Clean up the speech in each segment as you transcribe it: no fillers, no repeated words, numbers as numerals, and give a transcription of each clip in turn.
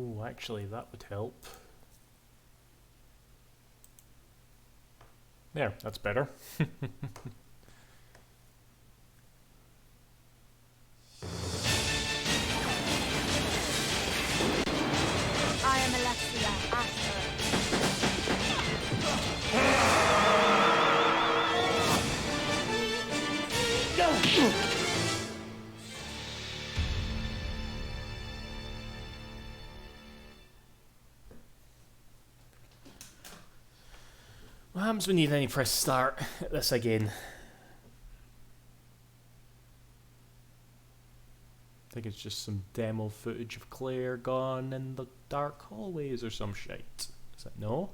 Oh, actually, that would help. There, that's better. I am Alexia Asher. What happens when you then press start this again? I think it's just some demo footage of Claire gone in the dark hallways or some shite. Is that no?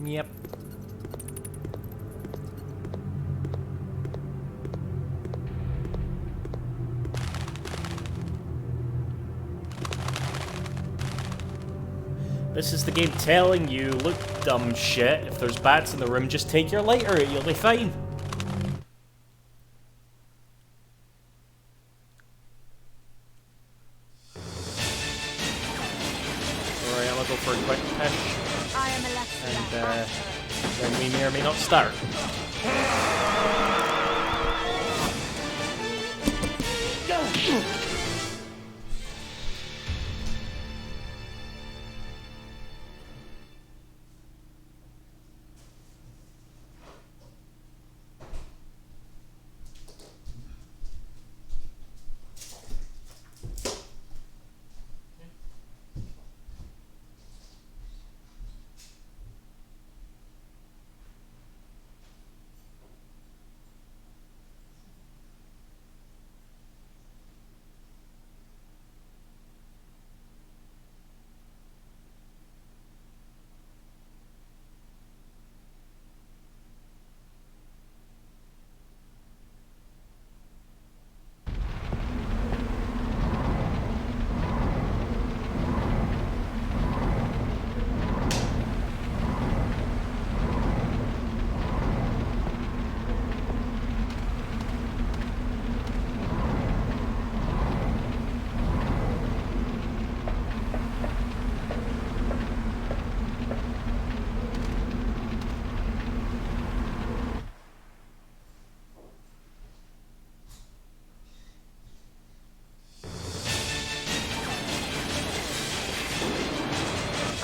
Yep. This is the game telling you, look dumb shit, if there's bats in the room, just take your lighter out, you'll be fine. Alright, I'm gonna go for a quick push. I am Alexia And Asher. then we may or may not start.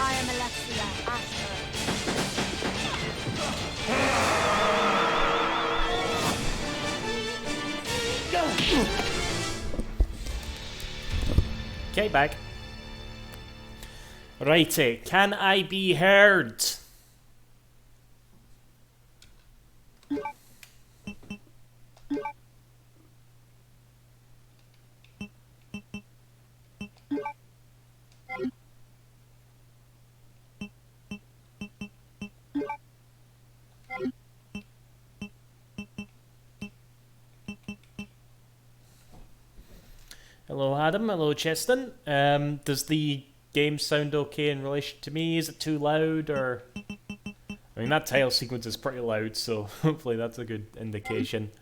I am Alexia Asher. Okay, back. Righty, can I be heard? Hello, Adam. Hello, Cheston. Does the game sound okay in relation to me? Is it too loud, or... I mean, that title sequence is pretty loud, so hopefully that's a good indication.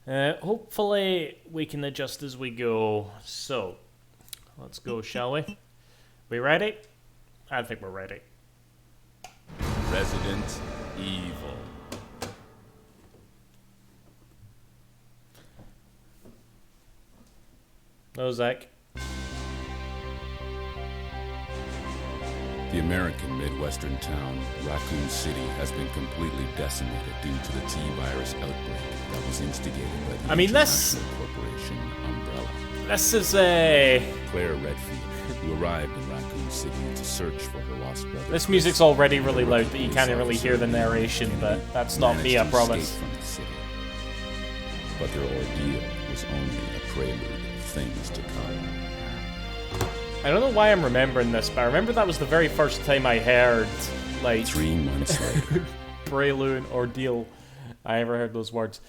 Hopefully we can adjust as we go. So, let's go, shall we? We ready? I think we're ready. Resident Evil. Hello, Zach. The American Midwestern town, Raccoon City, has been completely decimated due to the T-virus outbreak that was instigated by the International Corporation Umbrella. This is a... Claire Redfield, who arrived in Raccoon City to search for her lost brother. This music's already really loud that you can't really hear the narration, but that's not me, I promise. From the city. But their ordeal was only a prelude of things to come. I don't know why I'm remembering this, but I remember that was the very first time I heard, like... 3 months later. prelude, ordeal. I ever heard those words.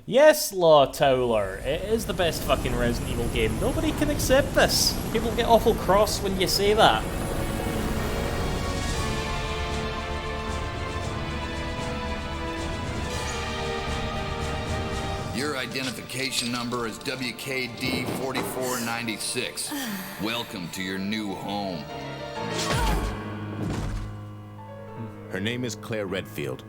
Yes, Law Towler, it is the best fucking Resident Evil game. Nobody can accept this. People get awful cross when you say that. Your identification number is WKD4496. Welcome to your new home. Her name is Claire Redfield.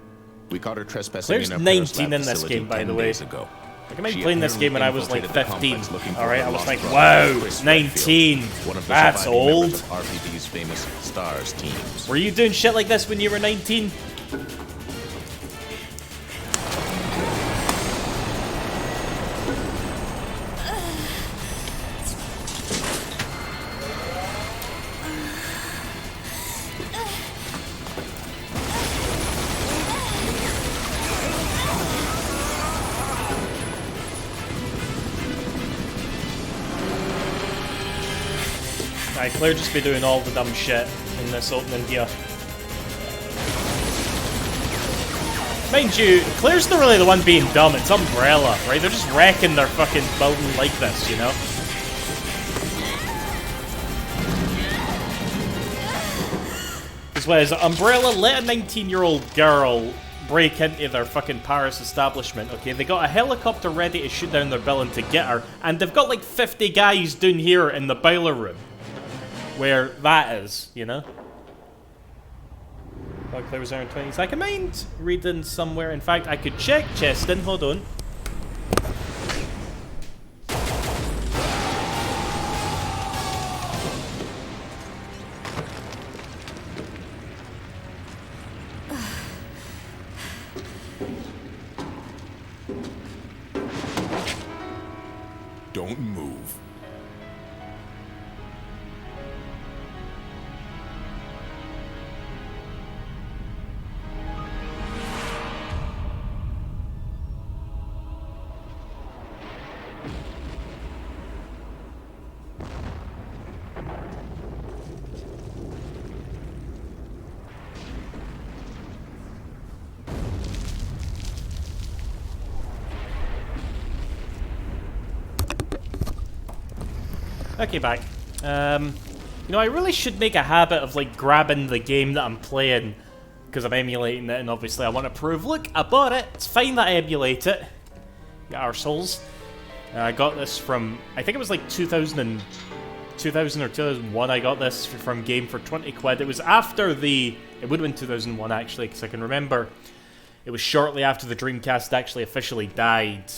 We caught her trespassing Claire's in our 19 Paris in lab this facility game, by 10 the way. days ago. I remember She playing this game when I was like apparently 15. infiltrated the complex looking for Alright, her I was lost like, brother, wow, Chris 19. Redfield, one of the That's surviving old. members of RPD's famous STARS teams. Were you doing shit like this when you were 19? Claire just be doing all the dumb shit in this opening here. Mind you, Claire's not really the one being dumb, it's Umbrella, right? They're just wrecking their fucking building like this, you know? As well as Umbrella let a 19-year-old girl break into their fucking Paris establishment, okay? They got a helicopter ready to shoot down their building to get her, and they've got like 50 guys down here in the boiler room. Where that is, you know? Well, Claire was around 20s. I can mind reading somewhere. In fact, I could check Cheston. Hold on. Don't move. Okay, back. You know, I really should make a habit of, like, grabbing the game that I'm playing, because I'm emulating it, and obviously I want to prove, look, I bought it, it's fine that I emulate it. You arseholes. I got this from, I think it was like 2000 or 2001, I got this from Game for 20 quid. It was after it would have been 2001 actually, because I can remember it was shortly after the Dreamcast actually officially died.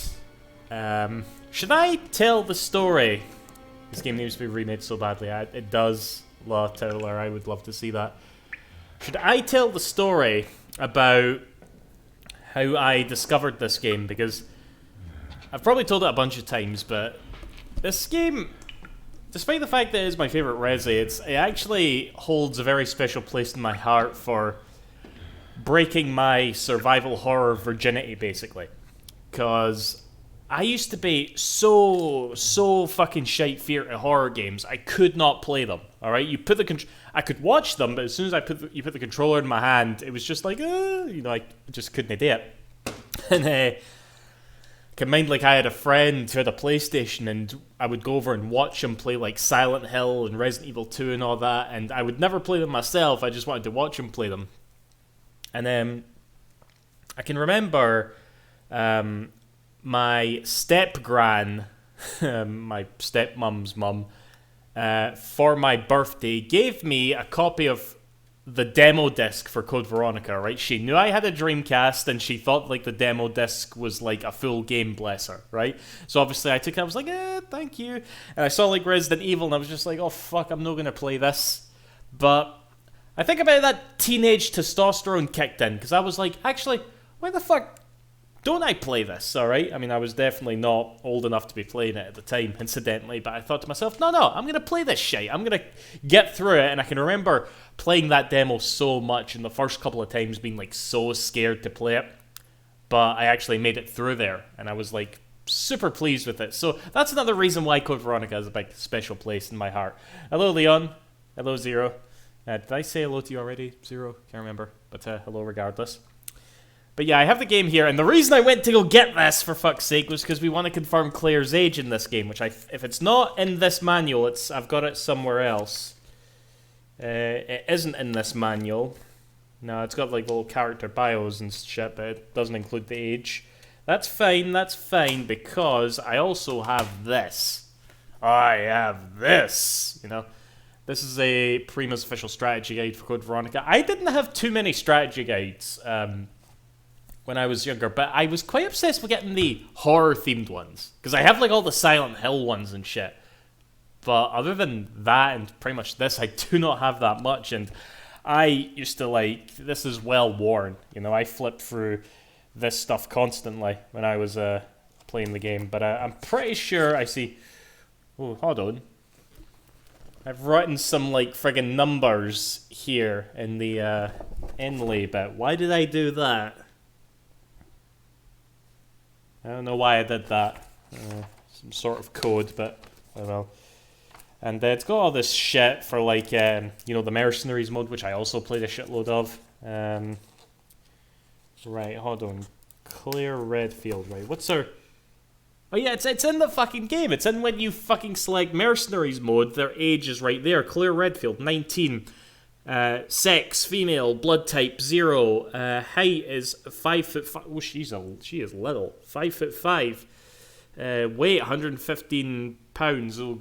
Should I tell the story? This game needs to be remade so badly. It does, Law Towler. I would love to see that. Should I tell the story about how I discovered this game? Because I've probably told it a bunch of times, but this game, despite the fact that it is my favourite Resi, it actually holds a very special place in my heart for breaking my survival horror virginity, basically. Because I used to be so fucking shite feared at horror games. I could not play them. All right, I could watch them, but as soon as you put the controller in my hand, it was just like, you know, I just couldn't do it. And combined, like I had a friend who had a PlayStation, and I would go over and watch him play like Silent Hill and Resident Evil 2 and all that, and I would never play them myself. I just wanted to watch him play them. And I can remember my step-gran, my stepmom's mum, for my birthday, gave me a copy of the demo disc for Code Veronica, right? She knew I had a Dreamcast, and she thought, like, the demo disc was, like, a full game, bless her, right? So, obviously, I took it, I was like, thank you. And I saw, like, Resident Evil, and I was just like, oh, fuck, I'm not gonna play this. But I think about that teenage testosterone kicked in, because I was like, actually, why the fuck don't I play this, alright? I mean, I was definitely not old enough to be playing it at the time, incidentally, but I thought to myself, no, I'm going to play this shit. I'm going to get through it, and I can remember playing that demo so much, and the first couple of times being, like, so scared to play it, but I actually made it through there, and I was, like, super pleased with it. So that's another reason why Code Veronica has a big special place in my heart. Hello, Leon. Hello, Zero. Did I say hello to you already, Zero? Can't remember, but hello regardless. But yeah, I have the game here, and the reason I went to go get this, for fuck's sake, was because we want to confirm Claire's age in this game, which if it's not in this manual, I've got it somewhere else. It isn't in this manual. No, it's got like little character bios and shit, but it doesn't include the age. That's fine, because I also have this. I have this, you know. This is a Prima's official strategy guide for Code Veronica. I didn't have too many strategy guides when I was younger, but I was quite obsessed with getting the horror-themed ones. Because I have like all the Silent Hill ones and shit. But other than that, and pretty much this, I do not have that much. And I used to like, this is well worn. You know, I flipped through this stuff constantly when I was playing the game. But I'm pretty sure I see... Oh, hold on. I've written some like friggin' numbers here in the inlay bit. Why did I do that? I don't know why I did that. Some sort of code, but oh well. And it's got all this shit for like, you know, the Mercenaries mode, which I also played a shitload of. Right, hold on. Claire Redfield, right? What's her... Oh yeah, it's in the fucking game. It's in when you fucking select Mercenaries mode. Their age is right there. Claire Redfield, 19. Sex, female. Blood type, 0. Height is 5'5". Oh, she is little. 5'5". Weight, 115 pounds. Oh,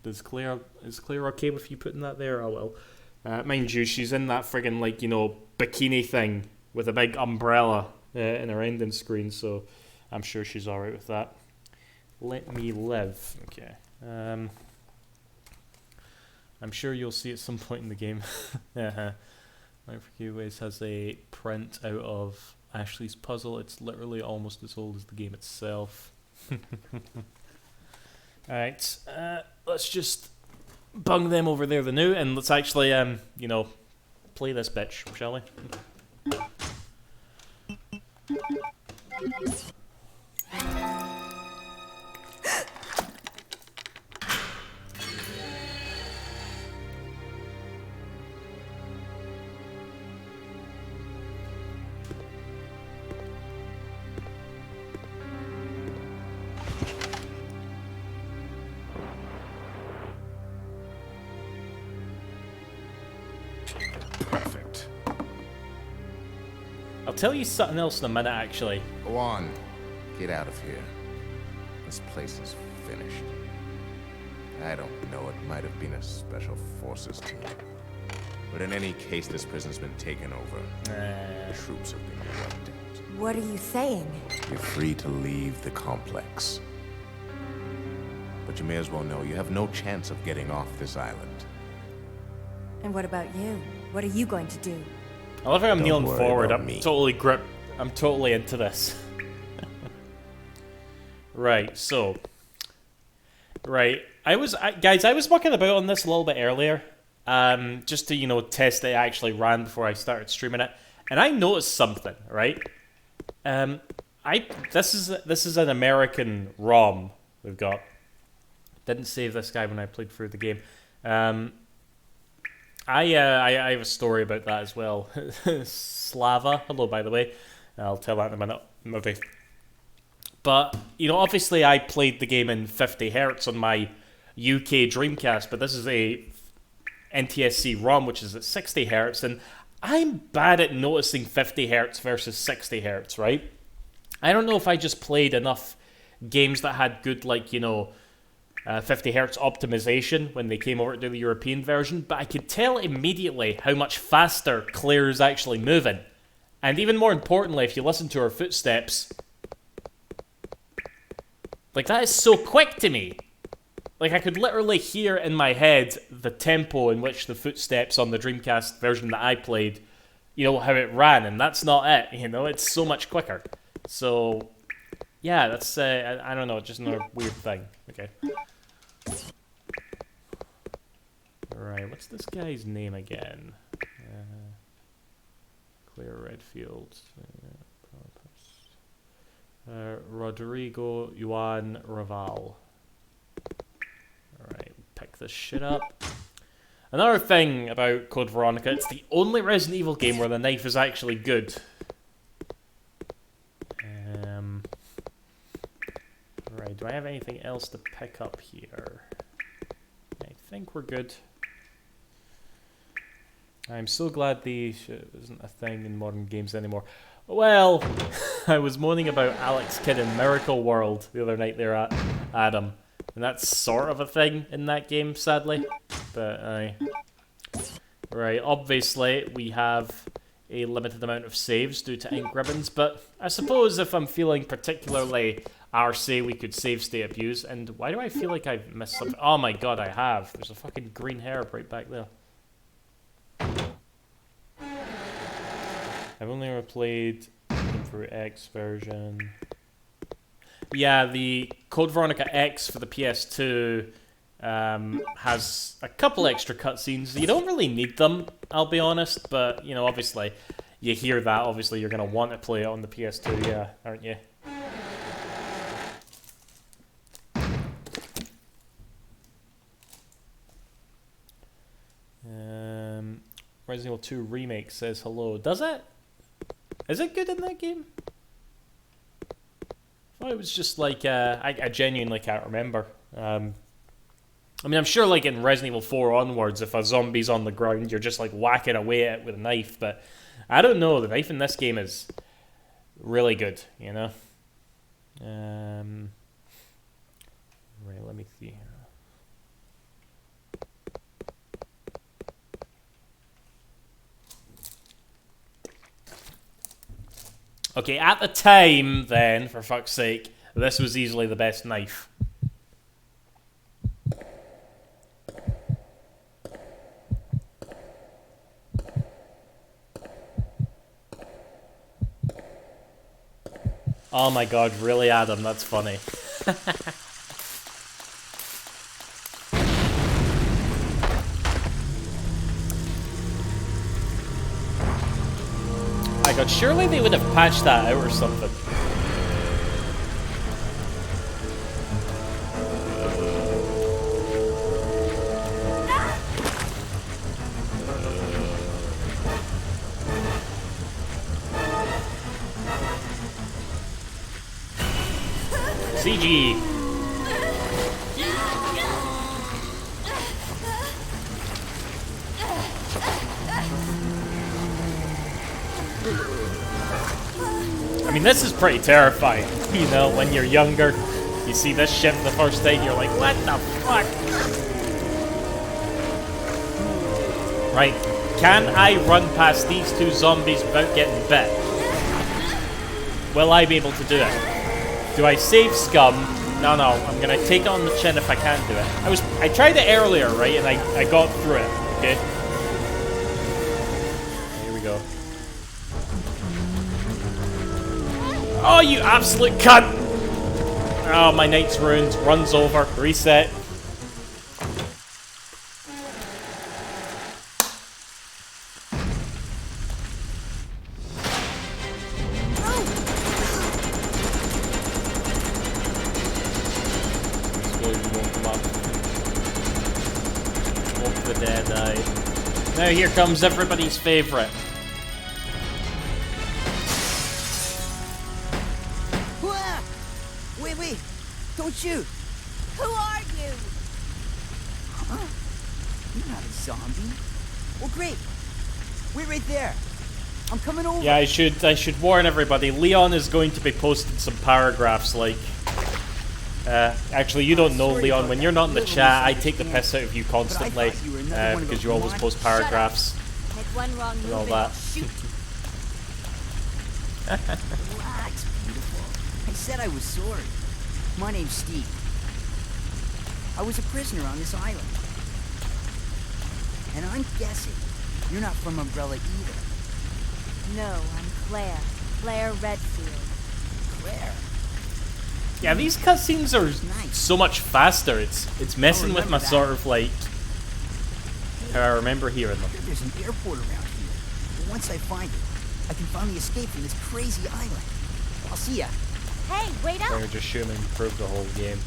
is Claire okay with you putting that there? Oh well. Mind you, she's in that friggin' like, you know, bikini thing with a big umbrella in her ending screen, so I'm sure she's alright with that. Let me live. Okay. I'm sure you'll see at some point in the game. Microwaves has a print out of Ashley's puzzle. It's literally almost as old as the game itself. Alright, let's just bung them over there the new, and let's actually, you know, play this bitch, shall we? Perfect. I'll tell you something else in a minute, actually. Go on. Get out of here. This place is finished. I don't know, it might have been a special forces team. But in any case, this prison's been taken over. The troops have been wiped out. What are you saying? You're free to leave the complex. But you may as well know you have no chance of getting off this island. And what about you? What are you going to do? I love how I'm Don't kneeling worry forward. about I'm me. totally I'm totally into this. Right, so. Right. Guys, I was mucking about on this a little bit earlier. Just to, you know, test that it actually ran before I started streaming it. And I noticed something, right? This is an American ROM we've got. Didn't save this guy when I played through the game. I have a story about that as well. Slava, hello by the way. I'll tell that in a minute, maybe. But, you know, obviously I played the game in 50 Hz on my UK Dreamcast, but this is a NTSC ROM, which is at 60 Hz, and I'm bad at noticing 50 Hz versus 60 Hz, right? I don't know if I just played enough games that had good, like, you know, 50 Hz optimization when they came over to do the European version, but I could tell immediately how much faster Claire's actually moving. And even more importantly, if you listen to her footsteps, like, that is so quick to me. Like, I could literally hear in my head the tempo in which the footsteps on the Dreamcast version that I played, you know, how it ran, and that's not it, you know, it's so much quicker. So, yeah, that's, I don't know, just another weird thing. Okay. Alright, what's this guy's name again? Claire Redfield. Rodrigo Juan Raval. Alright, pick this shit up. Another thing about Code Veronica, it's the only Resident Evil game where the knife is actually good. do I have anything else to pick up here? I think we're good. I'm so glad the shit isn't a thing in modern games anymore. Well, I was moaning about Alex Kidd in Miracle World the other night there at Adam. And that's sort of a thing in that game, sadly. But, right, obviously we have a limited amount of saves due to ink ribbons, but I suppose if I'm feeling particularly arsey, we could save state abuse. And why do I feel like I've missed something? Oh my god, I have. There's a fucking green herb right back there. I've only ever played through X version. Yeah, the Code Veronica X for the PS2 has a couple extra cutscenes. You don't really need them, I'll be honest, but, you know, obviously, you hear that, obviously you're going to want to play it on the PS2, yeah, aren't you? Resident Evil 2 Remake says hello. Does it? Is it good in that game? I thought it was just like, I genuinely can't remember. I mean, I'm sure like in Resident Evil 4 onwards, if a zombie's on the ground, you're just like whacking away at it with a knife, but I don't know, the knife in this game is really good, you know? Right, let me see here. Okay, at the time, then, for fuck's sake, this was easily the best knife. Oh my god, really, Adam? That's funny. My god, surely they would have patched that out or something. CG. I mean, this is pretty terrifying. You know, when you're younger, you see this shit for the first time, you're like, what the fuck? Right, can I run past these two zombies without getting bit? Will I be able to do it? Do I save scum? No, I'm gonna take it on the chin if I can do it. I tried it earlier, right, and I got through it, okay? Here we go. Oh, you absolute cunt! Oh, my night's ruined. Runs over. Reset. Now here comes everybody's favorite. Wait, don't shoot. Who are you? Huh? You're not a zombie. Well, great. Wait right there. I'm coming over. Yeah, I should warn everybody. Leon is going to be posting some paragraphs like. Actually, you don't know, Leon. When you're not in the chat, I take the piss out of you constantly because you always post paragraphs Make one wrong move and all and that. I'll shoot. Relax, beautiful. I said I was sorry. My name's Steve. I was a prisoner on this island. And I'm guessing you're not from Umbrella either. No, I'm Claire. Claire Redfield. Claire? Yeah, these cutscenes are so much faster. It's messing with my sort of like how I remember hearing them. There's an airport around here. But once I find it, I can finally escape from this crazy island. I'll see ya. Hey, wait up! They're just shooting improve the whole game.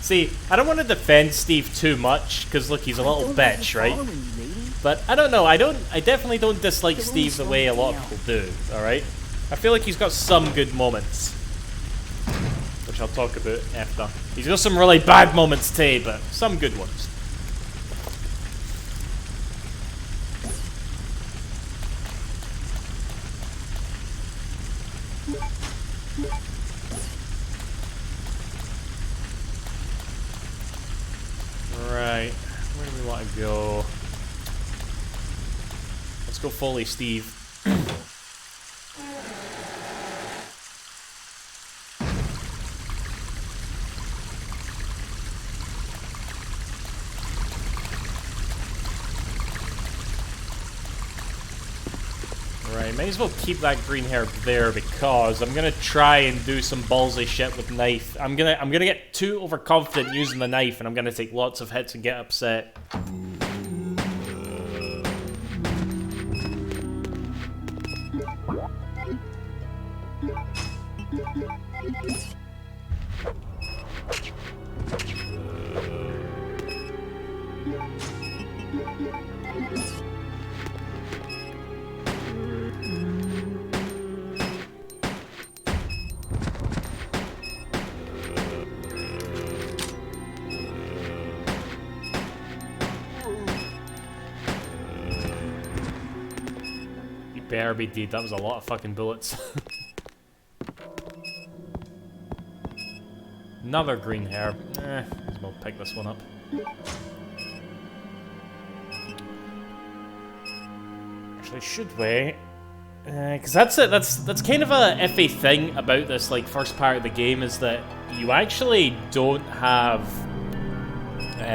See, I don't want to defend Steve too much because look, he's a little bitch, right? But I don't know. I definitely don't dislike Steve the way a lot of people do. All right. I feel like he's got some good moments. which I'll talk about after. He's got some really bad moments too, but some good ones. Right, where do we want to go? Let's go Foley Steve. Right, may as well keep that green hair there because I'm gonna try and do some ballsy shit with knife. I'm gonna get too overconfident using the knife, and I'm gonna take lots of hits and get upset. Better be dead. That was a lot of fucking bullets. Another green hair. Might as well pick this one up. Actually, should we? Because that's it. That's kind of a iffy thing about this like first part of the game is that you actually don't have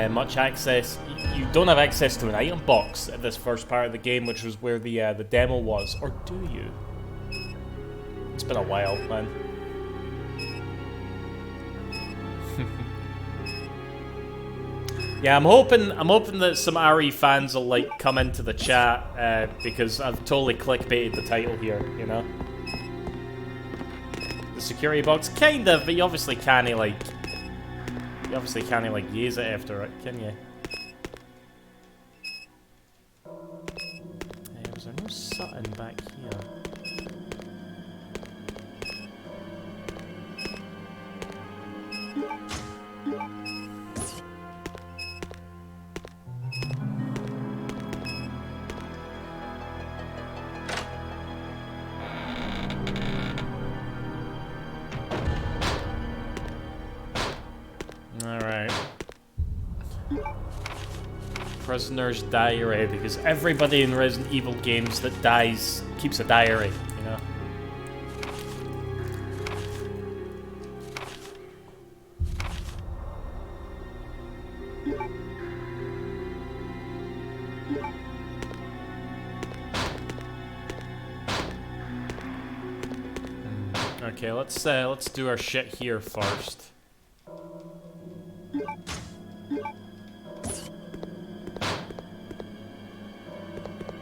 much access. You don't have access to an item box at this first part of the game, which was where the demo was, or do you? It's been a while, man. Yeah, I'm hoping that some RE fans will like come into the chat because I've totally clickbaited the title here, you know. The security box, kind of, but you obviously can't use it after it, can you? Was there no Sutton back here? Alright. Prisoner's diary, because everybody in Resident Evil games that dies keeps a diary, you know? Okay, let's do our shit here first.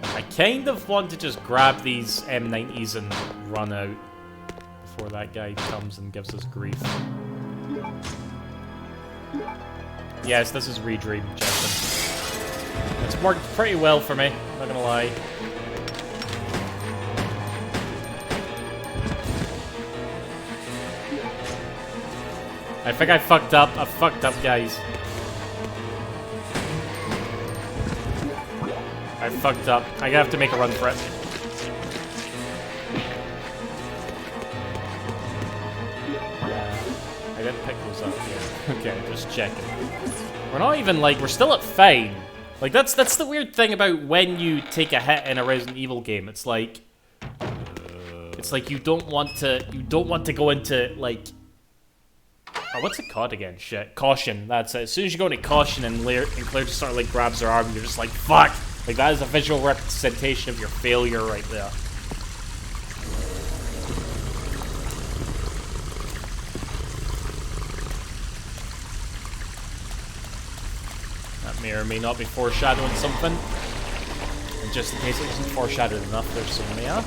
I kind of want to just grab these M90s and run out before that guy comes and gives us grief. Yes, this is Redream, Justin. It's worked pretty well for me, not gonna lie. I think I fucked up. I fucked up, guys. I fucked up. I have to make a run for it. I didn't pick those up here. Okay, just checking. We're not even like, we're still at fine. Like that's the weird thing about when you take a hit in a Resident Evil game. It's like you don't want to go into like, oh, what's it called again? Shit, caution. That's it. As soon as you go into caution and Claire just sort of like grabs her arm, you're just like, fuck. Like that is a visual representation of your failure right there. That may or may not be foreshadowing something. And just in case it isn't foreshadowed enough, there's some there.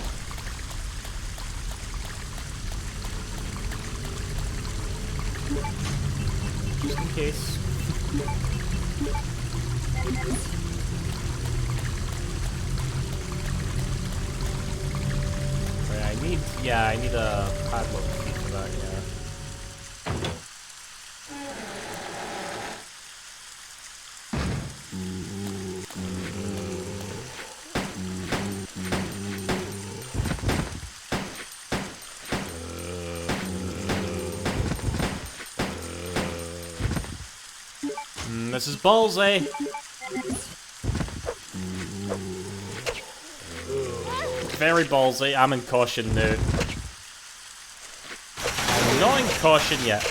Just in case. Right, I need a padlock key for that, yeah. This is ballsy. Very ballsy. I'm in caution now. I'm not in caution yet.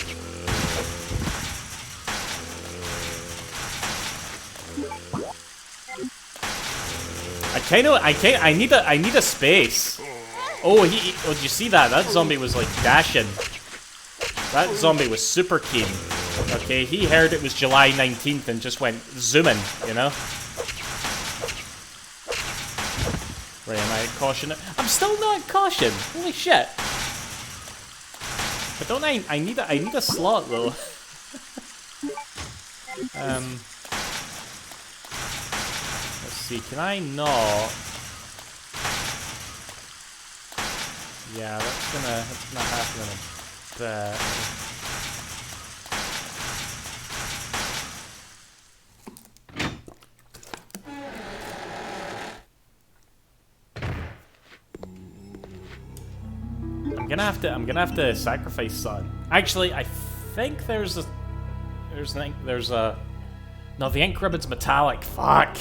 I need a space. Oh, did you see that? That zombie was like dashing. That zombie was super keen. Okay, he heard it was July 19th and just went zooming, you know? Right, am I at caution? I'm still not at caution. Holy shit. But don't I need a slot though. Let's see, can I not? Yeah, that's gonna happen in a bit. I'm gonna have to sacrifice Sun. Actually, I think there's a no, the ink ribbon's metallic. Fuck.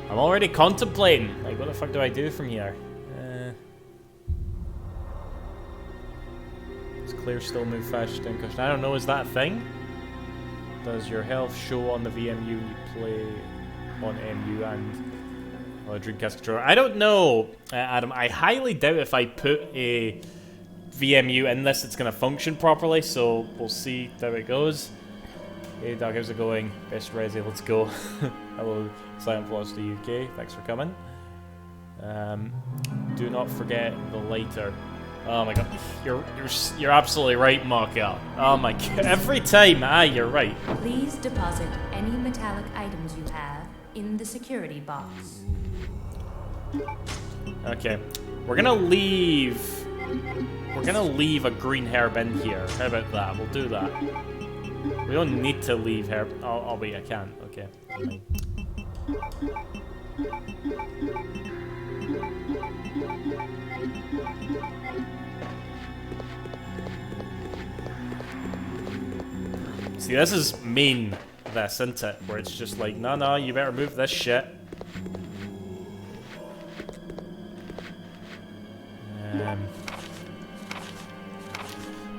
I'm already contemplating. Like, what the fuck do I do from here? Does clear still move fast? I don't know. Is that a thing? Does your health show on the VMU you play on MU and a Dreamcast controller? I don't know, Adam. I highly doubt if I put a VMU in this, it's going to function properly. So we'll see how it goes. Hey, Doc, how's it going? Best Resi, let's go. Hello, Silent Velocity UK. Thanks for coming. Do not forget the lighter. Oh my god, you're absolutely right, Maka. Oh my god, every time, you're right. Please deposit any metallic items you have in the security box. Okay, we're gonna leave a green herb in here. How about that? We'll do that. We don't need to leave herb. Oh wait, I can. Okay. See, this is mean, this, isn't it? Where it's just like, no, you better move this shit.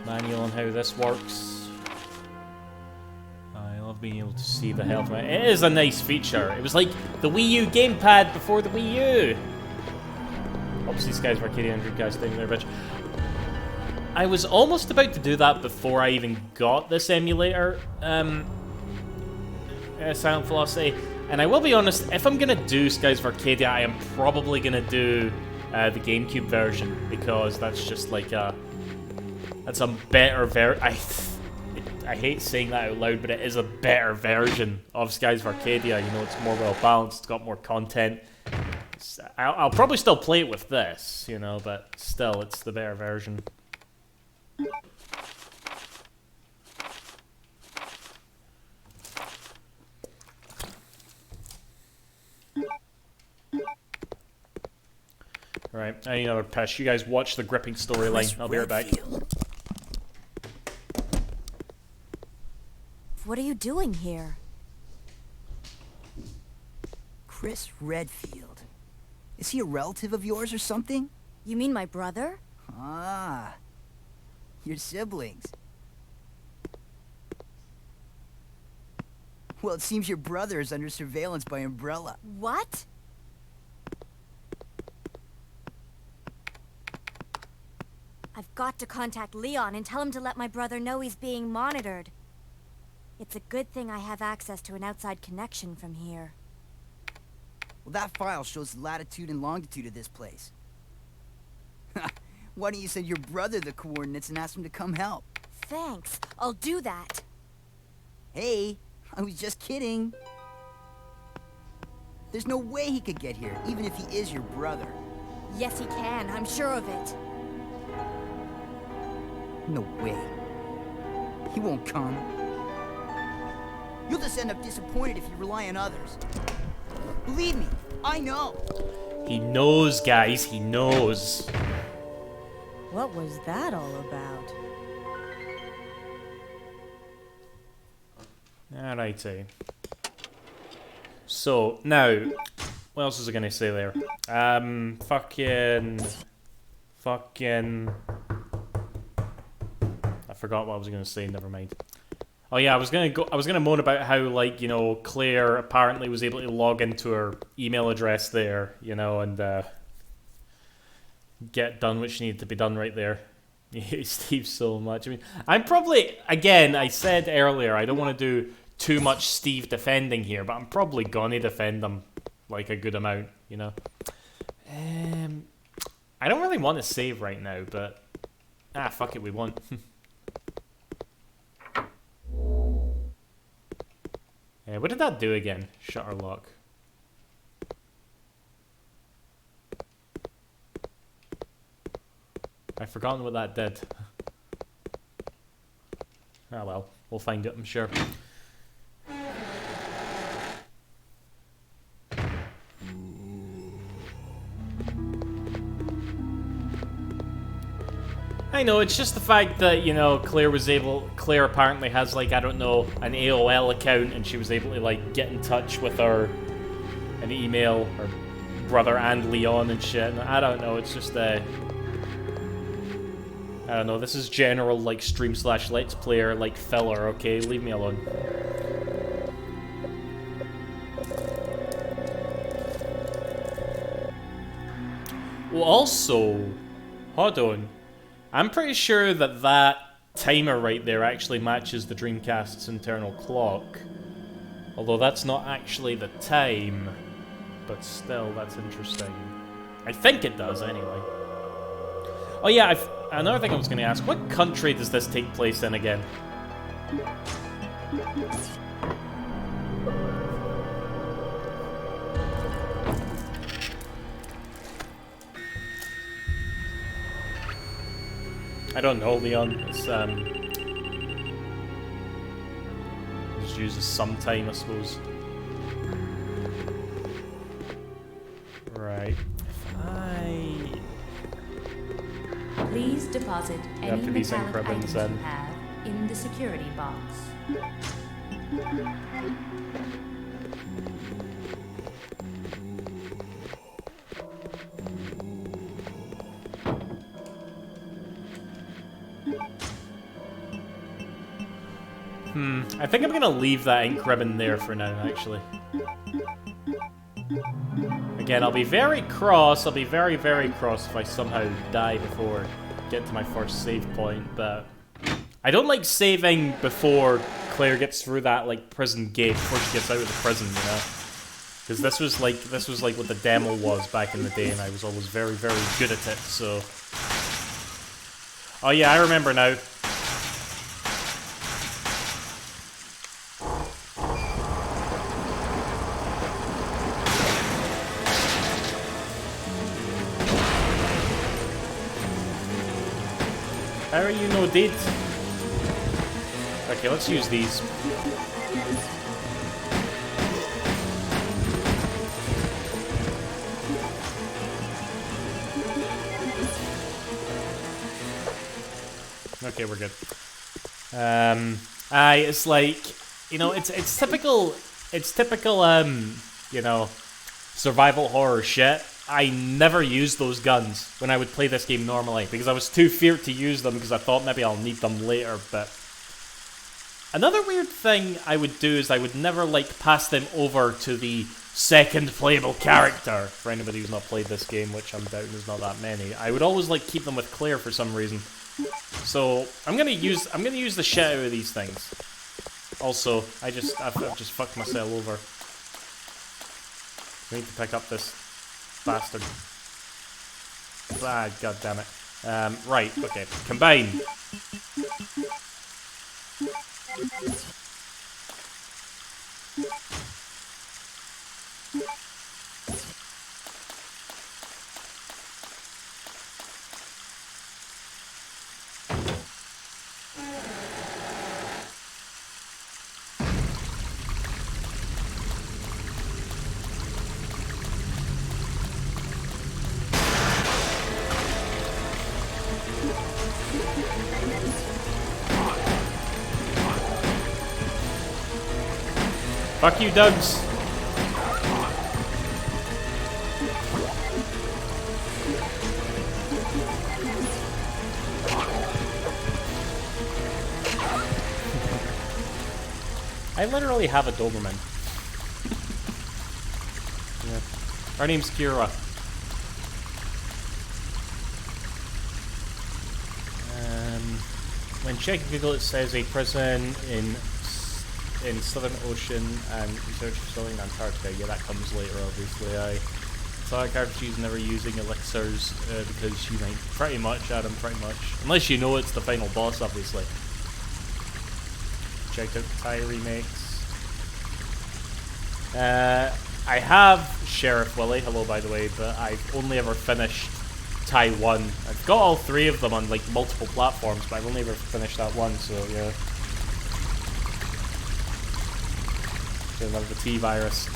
Manual on how this works. I love being able to see the health. It is a nice feature. It was like the Wii U gamepad before the Wii U. Obviously, Skies of Arcadia and Dreamcast thing there, bitch. I was almost about to do that before I even got this emulator, Silent Velocity. And I will be honest, if I'm gonna do Skies of Arcadia, I am probably gonna do the GameCube version, because that's just like that's a better I hate saying that out loud, but it is a better version of Skies of Arcadia. You know, it's more well balanced, it's got more content. I'll probably still play it with this, you know, but still, it's the better version. Right, I need another piss. You guys watch the gripping storyline. I'll be right back. What are you doing here? Chris Redfield. Is he a relative of yours or something? You mean my brother? Ah, your siblings. Well, it seems your brother is under surveillance by Umbrella. What? I've got to contact Leon and tell him to let my brother know he's being monitored. It's a good thing I have access to an outside connection from here. Well, that file shows the latitude and longitude of this place. Why don't you send your brother the coordinates and ask him to come help? Thanks. I'll do that. Hey, I was just kidding. There's no way he could get here, even if he is your brother. Yes, he can. I'm sure of it. No way. He won't come. You'll just end up disappointed if you rely on others. Believe me, I know. He knows, guys. He knows. What was that all about? Alrighty. So, now, what else was I gonna say there? Fucking... I forgot what I was gonna say, never mind. Oh yeah, I was gonna moan about how, like, you know, Claire apparently was able to log into her email address there, you know, and get done what she needed to be done right there. I hate Steve so much. I mean, I'm probably, again, I said earlier, I don't want to do too much Steve defending here, but I'm probably gonna defend him, like, a good amount, you know? I don't really want to save right now, but... Ah, fuck it, we won't. What did that do again? Shutter lock. I've forgotten what that did. Ah well, we'll find it, I'm sure. I know, it's just the fact that, you know, Claire apparently has, like, I don't know, an AOL account, and she was able to, like, get in touch with her, an email, her brother and Leon and shit, and I don't know, it's just, I don't know, this is general, like, stream/let's player, like, filler, okay? Leave me alone. Well, also, hold on. I'm pretty sure that that timer right there actually matches the Dreamcast's internal clock. Although that's not actually the time, but still, that's interesting. I think it does, anyway. Oh yeah, another thing I was going to ask, what country does this take place in again? I don't know, Leon. It's, just uses some time, I suppose. Right. Please deposit any to these metallic ink ribbons, items you have in the security box. I think I'm gonna leave that ink ribbon there for now, actually. Again, I'll be very cross, I'll be very, very cross if I somehow die before I get to my first save point, but... I don't like saving before Claire gets through that, like, prison gate, before she gets out of the prison, you know? Because this was like what the demo was back in the day, and I was always very, very good at it, so... Oh yeah, I remember now. How are you no dead? Okay, let's use these. Okay, we're good. It's like, you know, it's typical, you know, survival horror shit. I never used those guns when I would play this game normally, because I was too feared to use them, because I thought maybe I'll need them later, but... Another weird thing I would do is I would never, like, pass them over to the second playable character, for anybody who's not played this game, which I'm doubting there's not that many. I would always, like, keep them with Claire for some reason. So, I'm gonna use the shit out of these things. Also, I've just fucked myself over. I need to pick up this bastard. Ah, god damn it. Right, okay. Combine. Fuck you, Dugs. I literally have a Doberman. Yeah. Her name's Kira. When checking Google, it says a prison in Southern Ocean and research facility in Antarctica. Yeah, that comes later, obviously. Solid cartridges never using elixirs because you might pretty much, Adam, pretty much. Unless you know it's the final boss, obviously. Checked out the Thai remakes. I have Sheriff Willie, hello by the way, but I've only ever finished Thai 1. I've got all 3 of them on like multiple platforms, but I've only ever finished that one, so yeah. I love the T-Virus.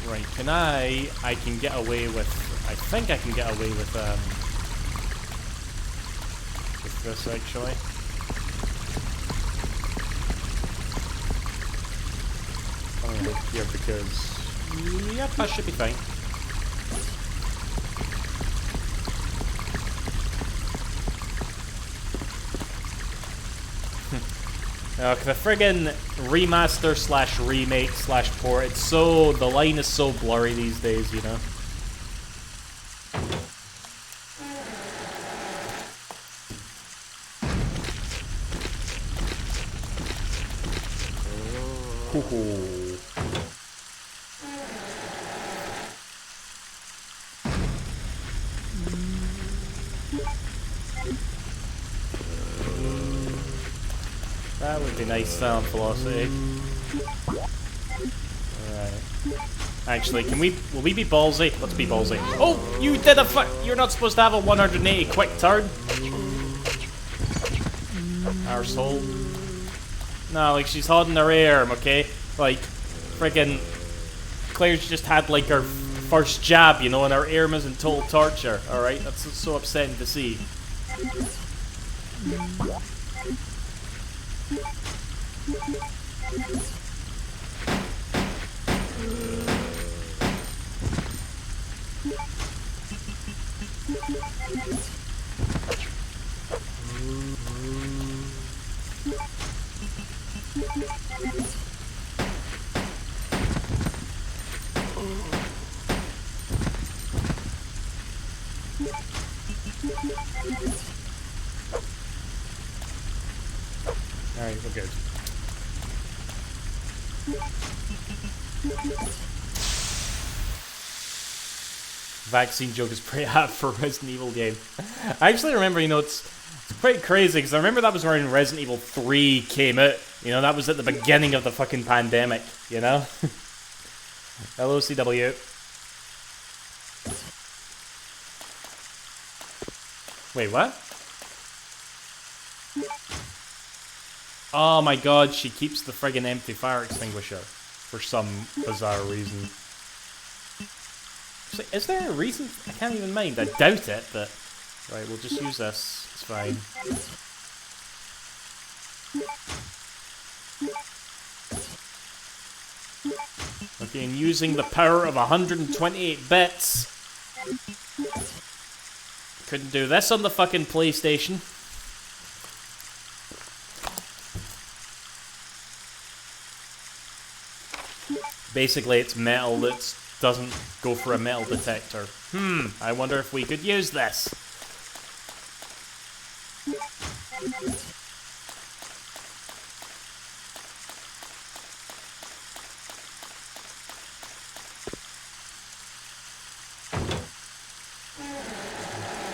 Right, I can get away with, I think I can get away with this actually. I'm gonna look here because, yep, that should be fine. The friggin' remaster slash remake slash port, it's so, the line is so blurry these days, you know? That would be nice sound velocity. Alright. Actually, will we be ballsy? Let's be ballsy. Oh, you did you're not supposed to have a 180 quick turn. Arsehole. No, like, she's holding her arm, okay? Like, friggin' Claire's just had, like, her first jab, you know, and her arm is in total torture, alright? That's so upsetting to see. Alright, we're good. Vaccine joke is pretty apt for a Resident Evil game. I actually remember, you know, it's pretty crazy, because I remember that was when Resident Evil 3 came out. You know, that was at the beginning of the fucking pandemic, you know? Hello, CW. Wait, what? Oh my god, she keeps the friggin' empty fire extinguisher for some bizarre reason. So, is there a reason? I can't even mind. I doubt it, but... Right, we'll just use this. It's fine. Okay, and using the power of 128 bits. Couldn't do this on the fucking PlayStation. Basically, it's metal that doesn't go for a metal detector. I wonder if we could use this.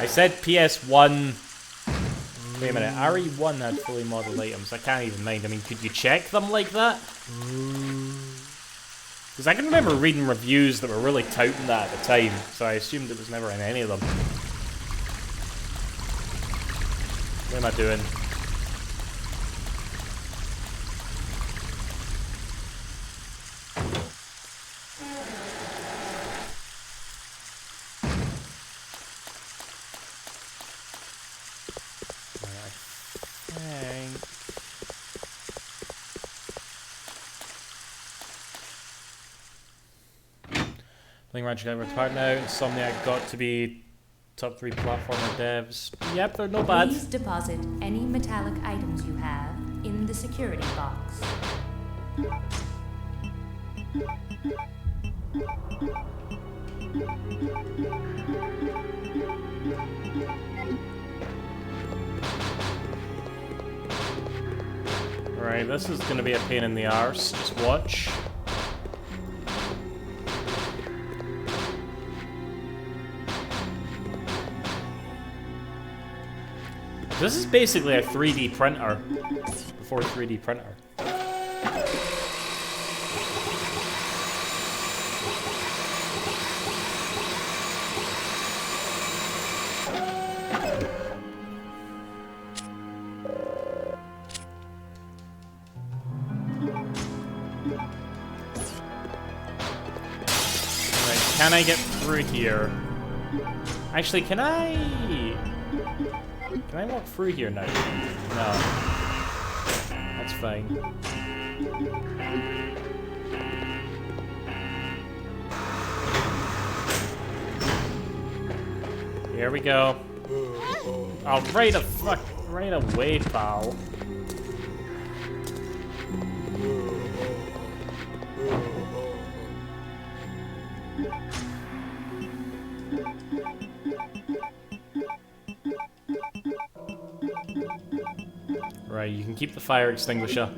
I said PS1. Wait a minute, RE1 had fully modeled items. I can't even mind. I mean, could you check them like that? Because I can remember reading reviews that were really touting that at the time, so I assumed it was never in any of them. What am I doing? Playing Ratchet & Clank part now. Insomniac got to be top 3 platformer devs. Yep, they're no bad. Please deposit any metallic items you have in the security box. Right, this is gonna be a pain in the arse. Just watch. This is basically a 3D printer. Before 3D printer. Can I get through here? Actually, can I walk through here now? No. That's fine. Here we go. Oh, right away, pal. Right, you can keep the fire extinguisher.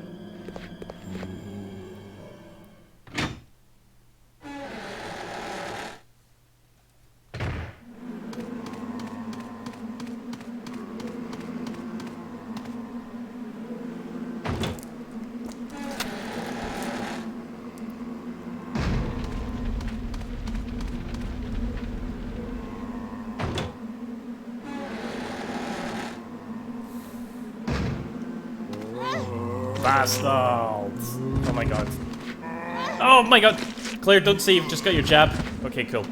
Bastards! Oh my god. Oh my god! Claire, don't say you've just got your jab. Okay, cool.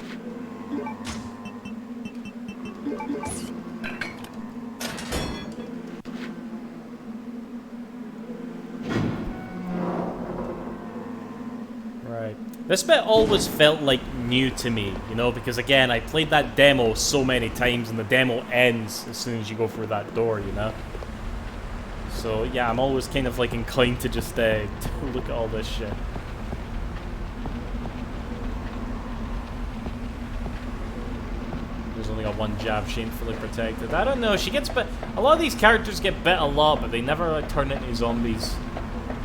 Right. This bit always felt like new to me, you know, because again, I played that demo so many times and the demo ends as soon as you go through that door, you know? So yeah, I'm always kind of like inclined to just look at all this shit. There's only got one jab, shamefully protected. I don't know, she gets bit. A lot of these characters get bit a lot, but they never like turn into zombies.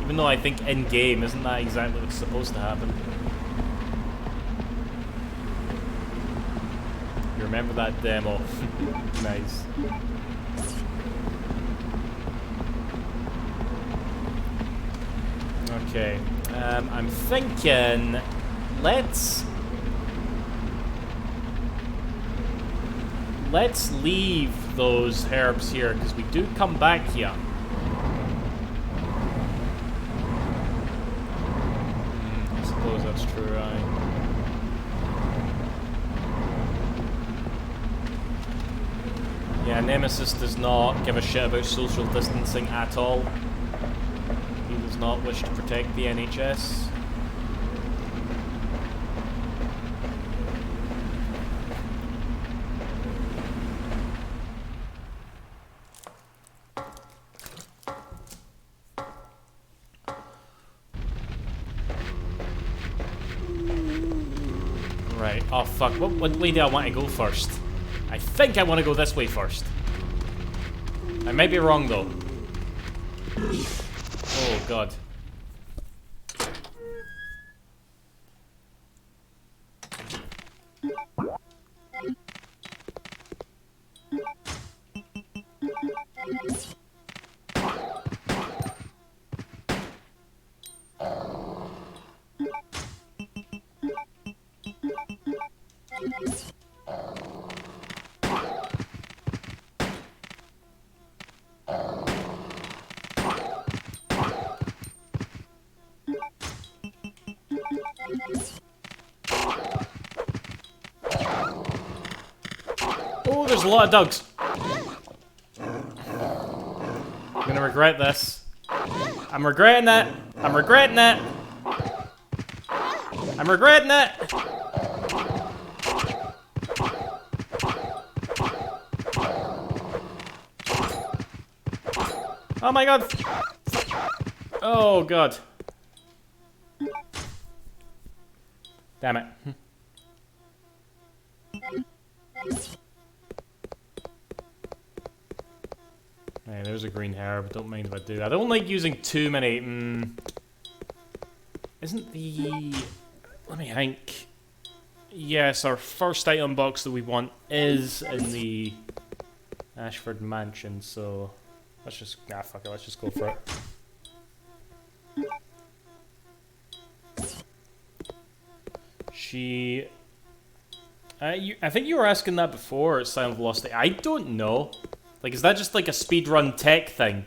Even though I think in game, isn't that exactly what's supposed to happen? You remember that demo? Nice. Okay, I'm thinking, let's leave those herbs here, because we do come back here. I suppose that's true, right? Yeah, Nemesis does not give a shit about social distancing at all. Not wish to protect the NHS. Right, oh fuck, what way do I want to go first? I think I want to go this way first. I might be wrong though. Oh god. Oh, there's a lot of dogs. I'm gonna regret this. I'm regretting it. I'm regretting it. I'm regretting it. Oh my god! Oh god. Damn it. Hey, there's a green herb. Don't mind if I do. I don't like using too many. Isn't the... Let me think. Yes, our first item box that we want is in the Ashford Mansion, so let's just... Ah, fuck it. Let's just go for it. She... I think you were asking that before, Silent Velocity. I don't know. Like, is that just like a speedrun tech thing?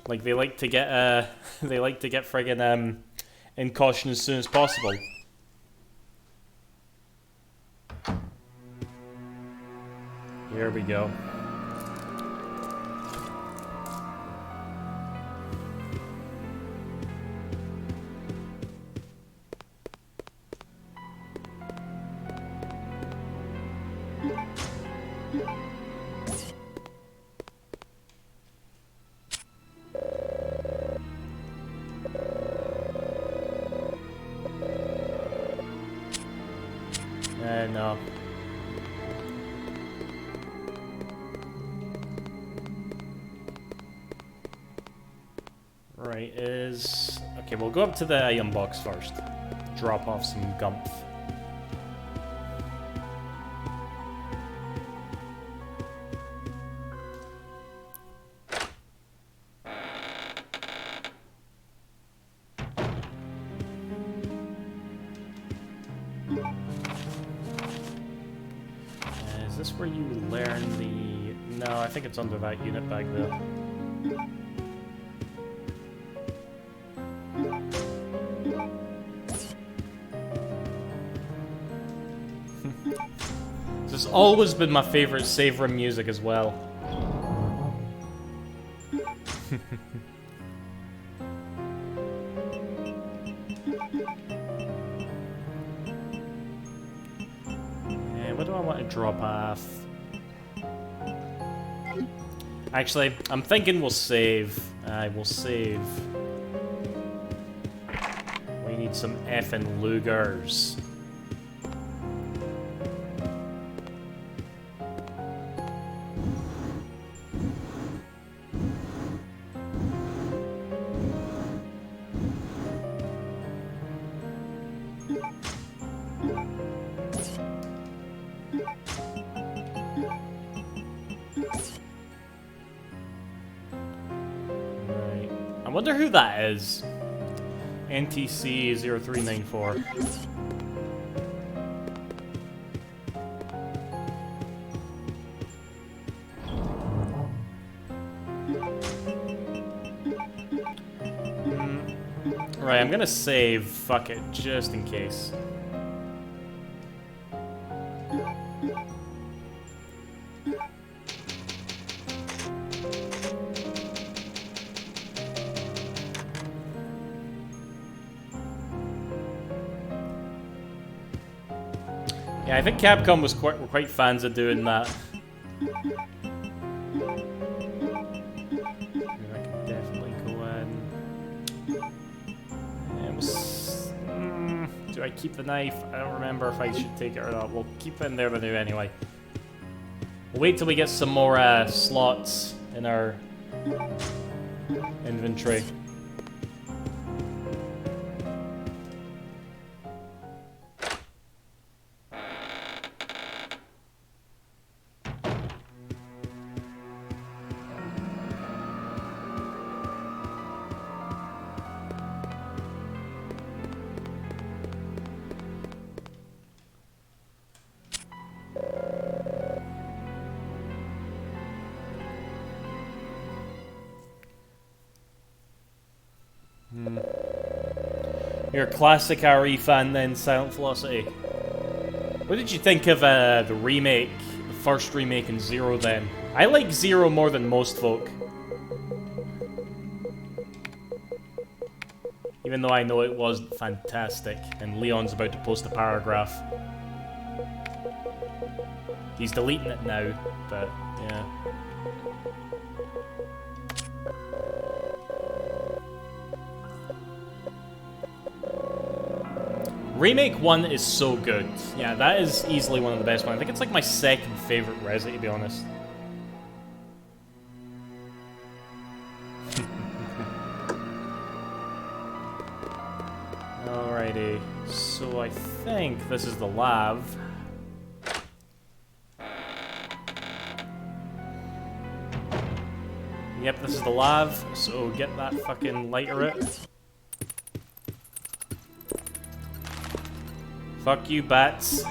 Like, they like to get, they like to get friggin', in caution as soon as possible. Here we go. No. Right, is... Okay, we'll go up to the item box first. Drop off some gumph. Is this where you learn the... No, I think it's under that unit back there. This has always been my favorite save room music as well. What do I want to drop off? Actually, I'm thinking we'll save. I will save. We need some effing Lugers. I wonder who that is. NTC 0394. Right, I'm gonna save. Fuck it, just in case. Yeah, I think Capcom were quite fans of doing that. I can definitely go in. Do I keep the knife? I don't remember if I should take it or not. We'll keep it in there anyway. We'll wait till we get some more slots in our inventory. You're a classic RE fan then, Silent Velocity. What did you think of the remake, the first remake in Zero then? I like Zero more than most folk. Even though I know it wasn't fantastic, and Leon's about to post a paragraph. He's deleting it now, but yeah. Remake 1 is so good. Yeah, that is easily one of the best ones. I think it's like my second favorite Resi, to be honest. Alrighty, so I think this is the lav. Yep, this is the lav, so get that fucking lighter out. Fuck you, bats.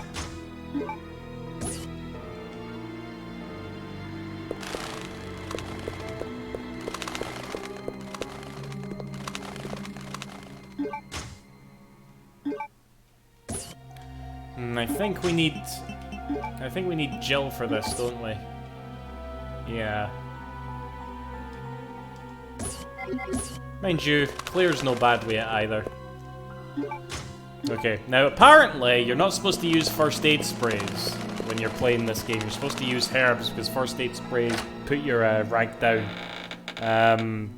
I think we need Jill for this, don't we? Yeah. Mind you, Claire's no bad with it either. Okay, now apparently you're not supposed to use first aid sprays when you're playing this game. You're supposed to use herbs because first aid sprays put your rank down. Aye.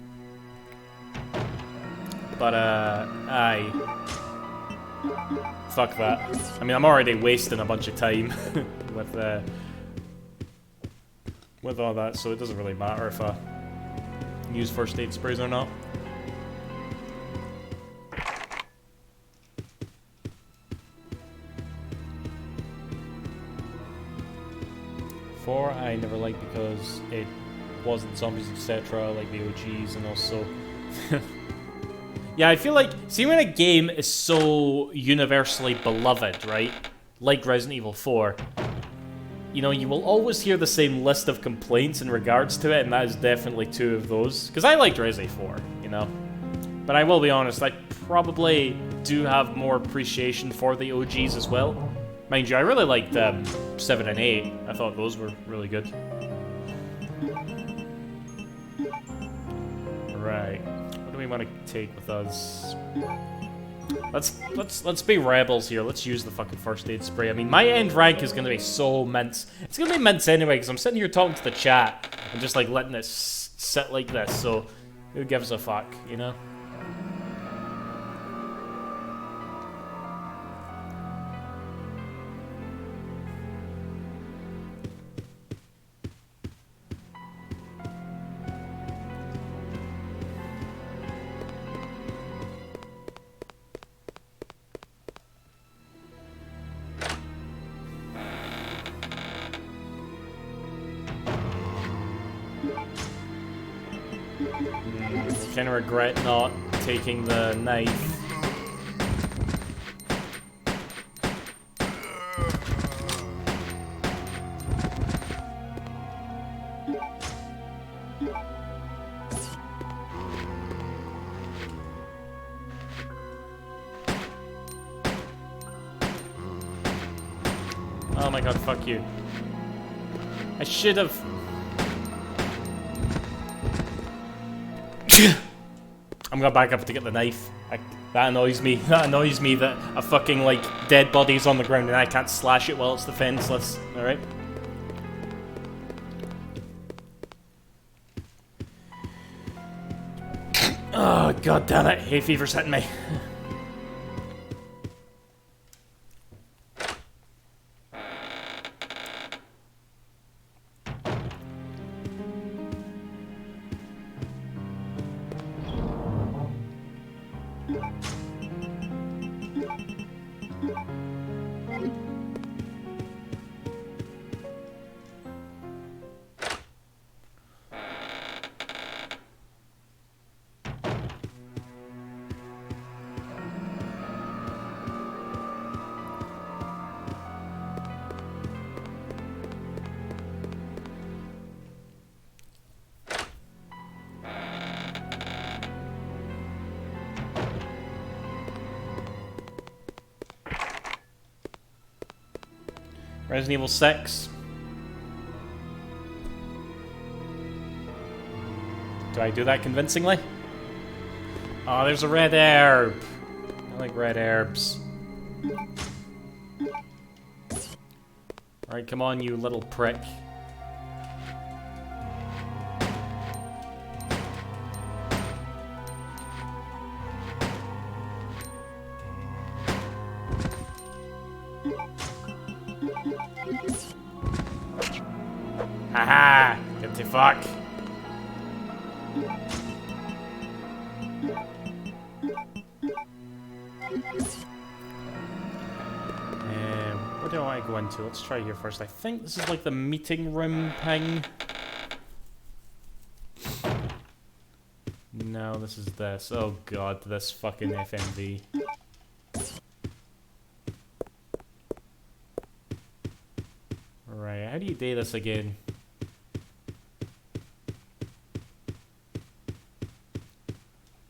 Fuck that. I mean, I'm already wasting a bunch of time with all that, so it doesn't really matter if I use first aid sprays or not. Four I never liked because it wasn't zombies, etc., like the OGs, and also yeah, I feel like, see, when a game is so universally beloved, right? Like Resident Evil 4, you know, you will always hear the same list of complaints in regards to it, and that is definitely two of those. Because I liked Resi 4, you know? But I will be honest, I probably do have more appreciation for the OGs as well. Mind you, I really liked 7 and 8. I thought those were really good. Right. What do we want to take with us? Let's be rebels here. Let's use the fucking first aid spray. I mean, my end rank is gonna be so mince. It's gonna be mince anyway, because I'm sitting here talking to the chat and just like letting it sit like this. So who gives a fuck, you know? Kind of regret not taking the knife. Oh my god, fuck you. I should have... I'm gonna back up to get the knife. That annoys me. That annoys me that a fucking, like, dead body's on the ground and I can't slash it while it's defenseless. Alright? Oh, god damn it. Hay fever's hitting me. Resident Evil 6. Do I do that convincingly? Oh, there's a red herb. I like red herbs. Alright, come on, you little prick. Haha! Get the fuck. What do I want to go into? Let's try here first. I think this is like the meeting room thing. No, this is this. Oh god, this fucking FMV. Right, how do you do this again?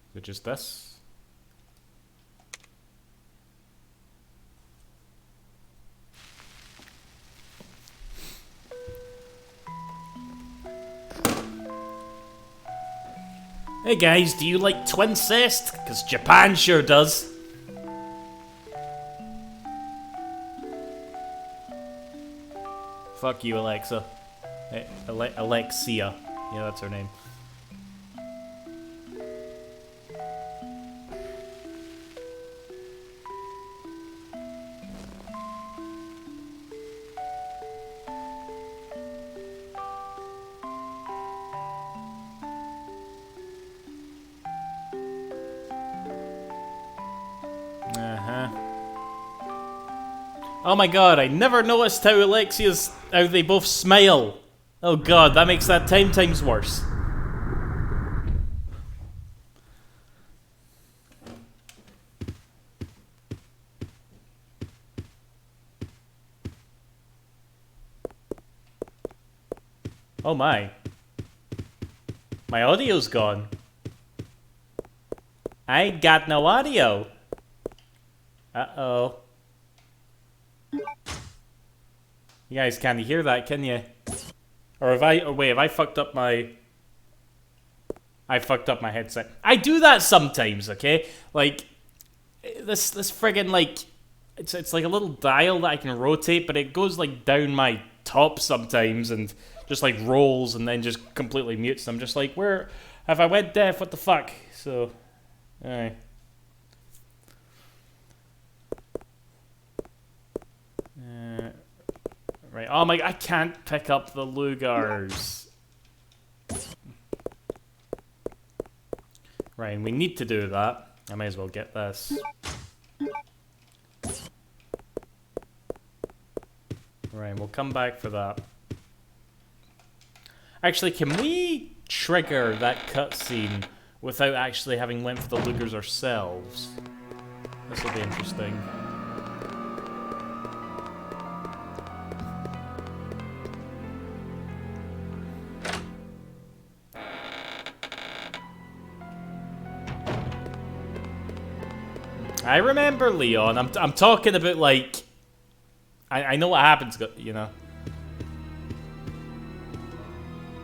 Is it just this? Hey guys, do you like twincest? Because Japan sure does. Fuck you, Alexa. Alexia. Yeah, that's her name. Oh my god, I never noticed how how they both smile. Oh god, that makes that 10 times worse. Oh my. My audio's gone. I ain't got no audio. Uh-oh. You guys can't hear that, can you? Or wait, have I fucked up my... I fucked up my headset. I do that sometimes, okay? Like, this friggin' like... It's like a little dial that I can rotate, but it goes like down my top sometimes and just like rolls and then just completely mutes. I'm just like, where... Have I went deaf? What the fuck? So... Alright. Right. Oh my... I can't pick up the Lugars. Right, and we need to do that. I may as well get this. Right, we'll come back for that. Actually, can we trigger that cutscene without actually having went for the Lugars ourselves? This will be interesting. I remember Leon. I'm talking about like I know what happens, you know.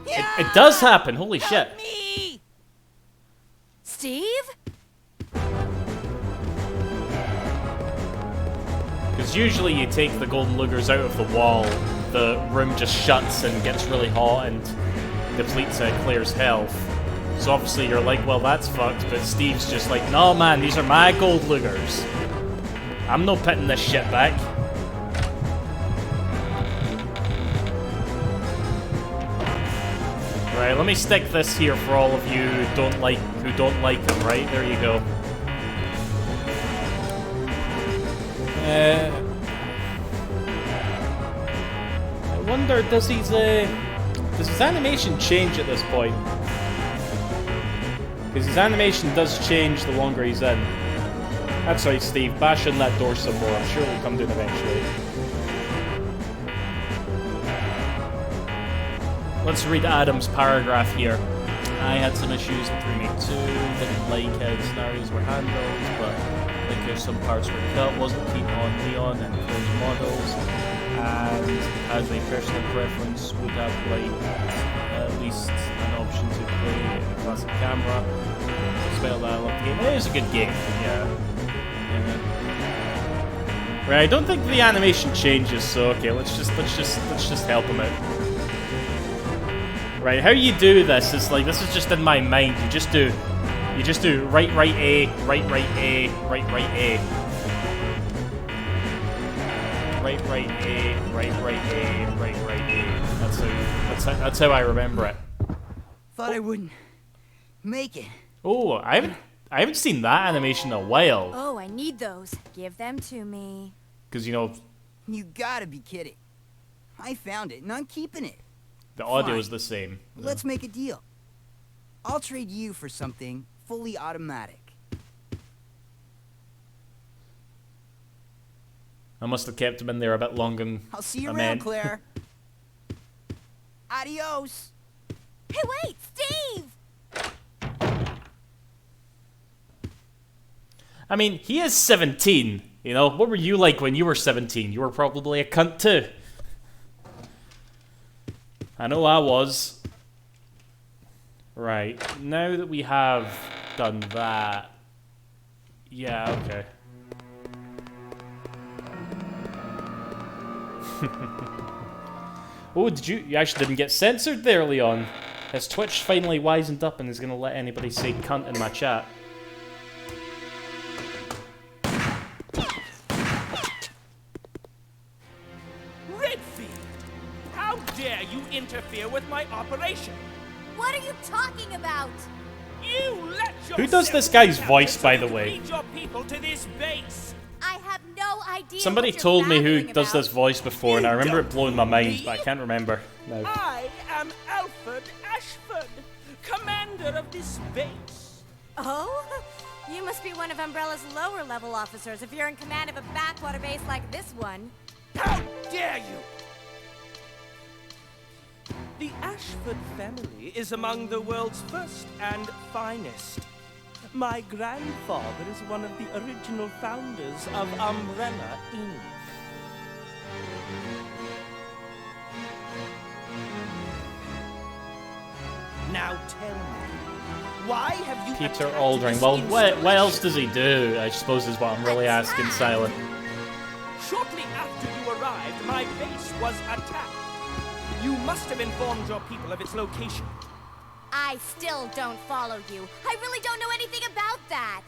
It does happen. Holy shit. Me! Steve? Because usually you take the golden Lugars out of the wall, the room just shuts and gets really hot and depletes Claire's health. So obviously you're like, well, that's fucked, but Steve's just like, no man, these are my gold Lugars. I'm no pitting this shit back. Right, let me stick this here for all of you who don't like them, right? There you go. I wonder, does his animation change at this point? Because his animation does change the longer he's in. That's right, Steve. Bash in that door some more. I'm sure it'll come down eventually. Let's read Adam's paragraph here. I had some issues with Remake 2. Didn't like how the scenarios were handled, but I think there's some parts were cut. Wasn't keen on Leon and Claire's models. And as a personal preference, would have liked at least an option to play in the classic camera. Despite that, I love the game. It is a good game, yeah. Right, I don't think the animation changes, so okay, let's just help him out. Right, how you do this is like, this is just in my mind. You just do right A, right A, right A. Right A, right A, right A. That's how I remember it. Thought I wouldn't make it. Oh, I haven't seen that animation in a while. Oh, I need those. Give them to me. Because, you know, You gotta be kidding. I found it, and I'm keeping it. the audio Fine. is the same. Let's make a deal. I'll trade you for something fully automatic. I must have kept him in there a bit longer than I'll see you I around, meant. Claire. Adios. Hey, wait, Steve! I mean, he is 17, you know? What were you like when you were 17? You were probably a cunt too. I know I was. Right, now that we have done that... Yeah, okay. Oh, you actually didn't get censored there, Leon. Has Twitch finally wisened up and is going to let anybody say cunt in my chat? Redfield! How dare you interfere with my operation? What are you talking about? You let Who does this guy's voice, by the way? Lead your people to this base. I have no idea. Somebody what you're told me who babbling does about. this voice before, and I remember it blowing my mind, but I can't remember now. I am Alfred Ashford, commander of this base. Oh? You must be one of Umbrella's lower level officers if you're in command of a backwater base like this one. How dare you! The Ashford family is among the world's first and finest. My grandfather is one of the original founders of Umbrella, Inc. Now tell me, why have you Peter attacked Aldring. this Well, what installation? else does he do? I suppose is what I'm really asking, Silent. Shortly after you arrived, my base was attacked. You must have informed your people of its location. I still don't follow you. I really don't know anything about that.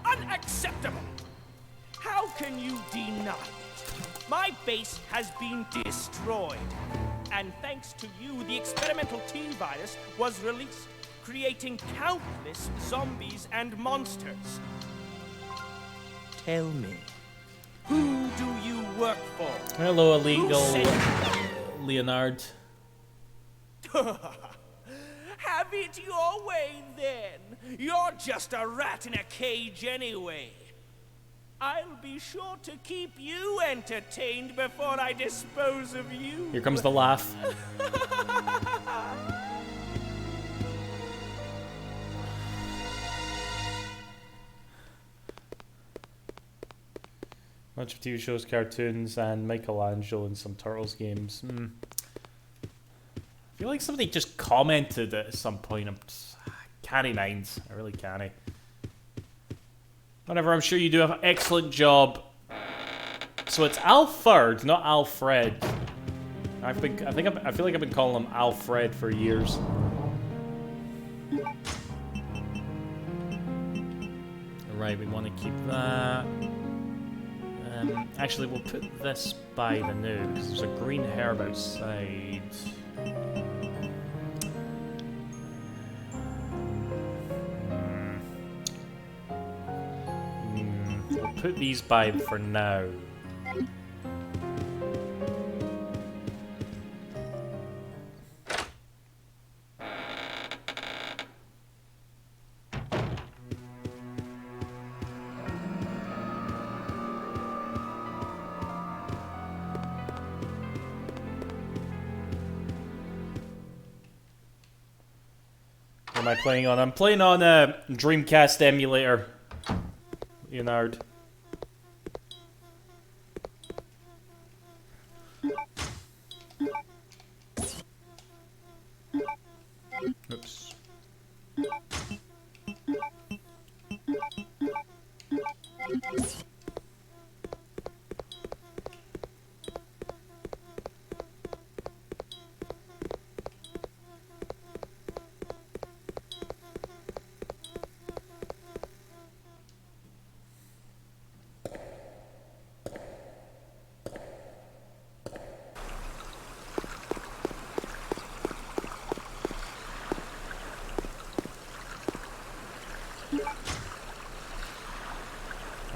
Unacceptable! How can you deny it? My base has been destroyed. And thanks to you, the experimental T-virus was released, creating countless zombies and monsters. Tell me, who do you work for? Hello, Who illegal sent Leonard. Have it your way, then. You're just a rat in a cage anyway. I'll be sure to keep you entertained before I dispose of you. Here comes the laugh. Bunch of TV shows, cartoons, and Michelangelo and some Turtles games. I feel like somebody just commented at some point. Canny minds. I really canny. Whatever, I'm sure you do an excellent job. So it's Alfred, not Alfred. I feel like I've been calling him Alfred for years. Right, we want to keep that. Actually, we'll put this by the new, because there's a green herb outside. We'll put these by for now. What am I playing on? I'm playing on a Dreamcast emulator, Leonard. Oops.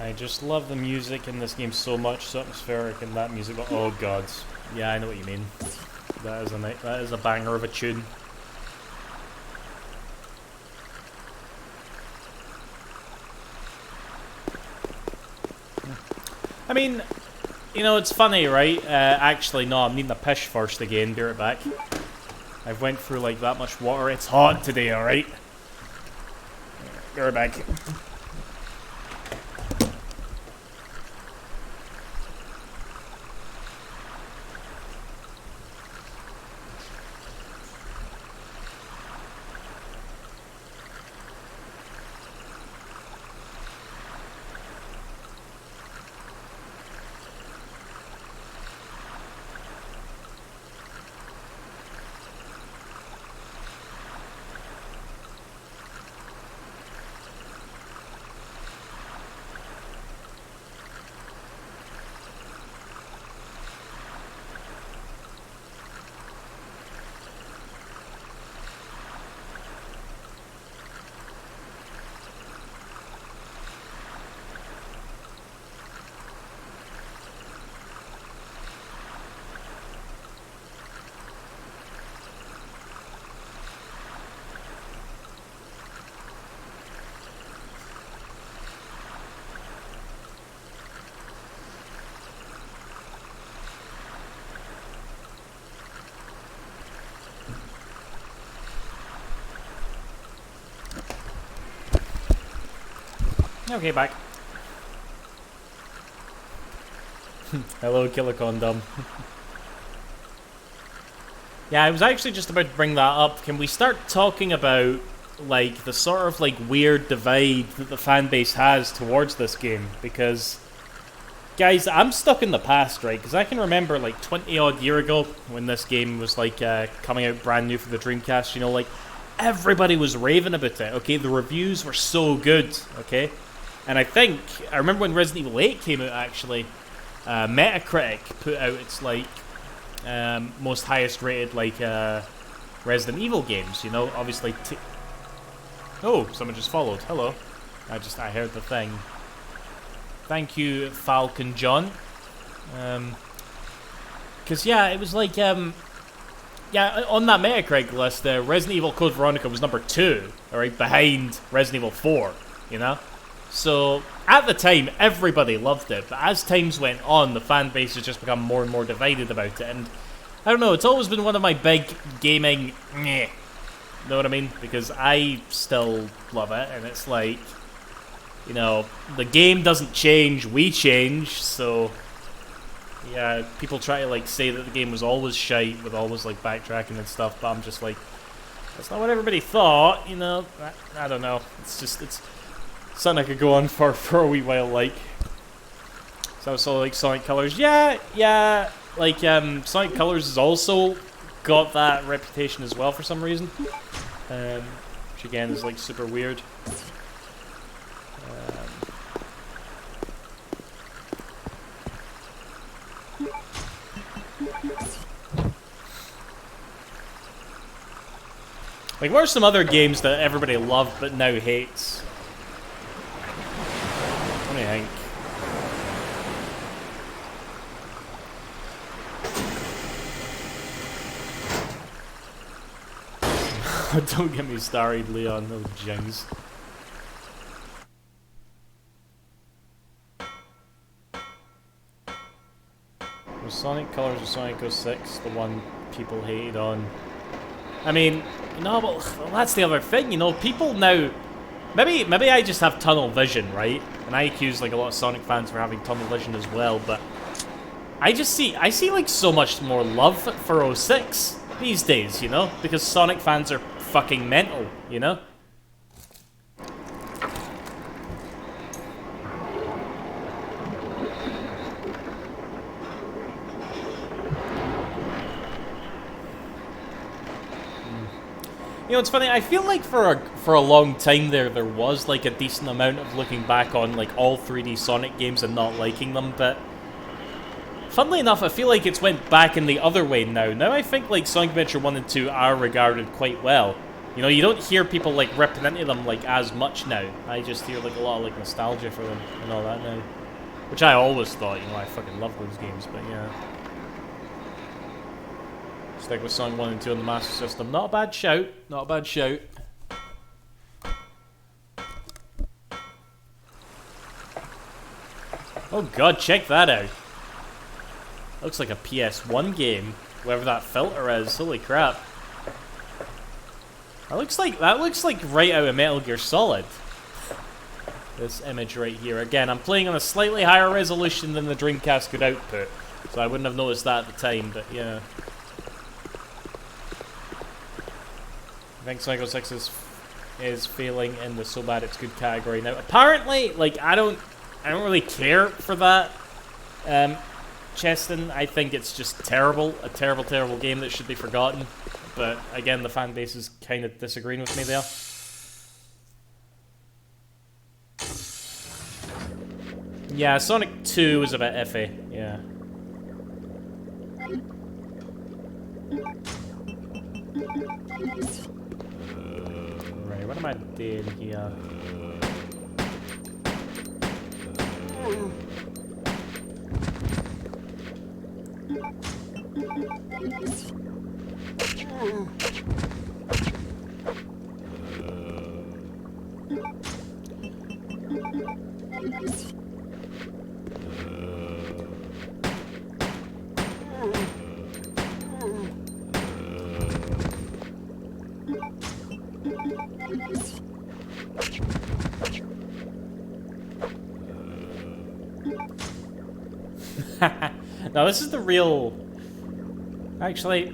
I just love the music in this game so much, so atmospheric, and that music. Oh god, yeah, I know what you mean. That is a banger of a tune. I mean, you know, it's funny, right? Actually, no, I'm needing a pish first again. Be right back. I've went through like that much water. It's hot today, all right? Be right back. Okay, back. Hello, Killer Condom. Yeah, I was actually just about to bring that up. Can we start talking about, like, the sort of, like, weird divide that the fan base has towards this game? Because, guys, I'm stuck in the past, right? Because I can remember, like, 20-odd year ago, when this game was, like, coming out brand new for the Dreamcast, you know, like, everybody was raving about it, okay? The reviews were so good, okay? And I remember when Resident Evil 8 came out, actually, Metacritic put out its, like, most highest rated, like, Resident Evil games, you know, obviously. Oh, someone just followed. Hello. I heard the thing. Thank you, Falcon John. Because, yeah, it was like, yeah, on that Metacritic list, Resident Evil Code Veronica was number 2, alright, behind Resident Evil 4, you know? So, at the time, everybody loved it, but as times went on, the fan base has just become more and more divided about it, and I don't know, it's always been one of my big gaming meh. Know what I mean? Because I still love it, and it's like, you know, the game doesn't change, we change, so yeah, people try to like say that the game was always shite with always like backtracking and stuff, but I'm just like, that's not what everybody thought, you know. I don't know. It's something I could go on for a wee while, like. So like Sonic Colors, yeah, like Sonic Colors has also got that reputation as well for some reason, which again is like super weird. Like, what are some other games that everybody loved but now hates? What do you think? Don't get me started, Leon. No jings. Was Sonic Colors or Sonic 06 the one people hated on? I mean, no, but that's the other thing, you know, people now, maybe I just have tunnel vision, right? And I accuse like a lot of Sonic fans for having tunnel vision as well, but I see like so much more love for 06 these days, you know, because Sonic fans are fucking mental, you know? You know, it's funny, I feel like for a long time there was like a decent amount of looking back on like all 3D Sonic games and not liking them, but funnily enough, I feel like it's went back in the other way now. Now I think like Sonic Adventure 1 and 2 are regarded quite well. You know, you don't hear people like ripping into them like as much now. I just hear like a lot of like nostalgia for them and all that now. Which I always thought, you know, I fucking love those games, but yeah. Stick with Sonic 1 and 2 on the Master System. Not a bad shout. Not a bad shout. Oh god, check that out. Looks like a PS1 game. Whatever that filter is. Holy crap. That looks like right out of Metal Gear Solid. This image right here. Again, I'm playing on a slightly higher resolution than the Dreamcast could output. So I wouldn't have noticed that at the time, but yeah. I think Sonic 06 is failing in the so bad it's good category now. Apparently, like, I don't really care for that. Cheston, I think it's just terrible. A terrible, terrible game that should be forgotten. But again, the fan base is kind of disagreeing with me there. Yeah, Sonic 2 is a bit iffy, yeah. Right, what am I doing here? Now this is the real... Actually,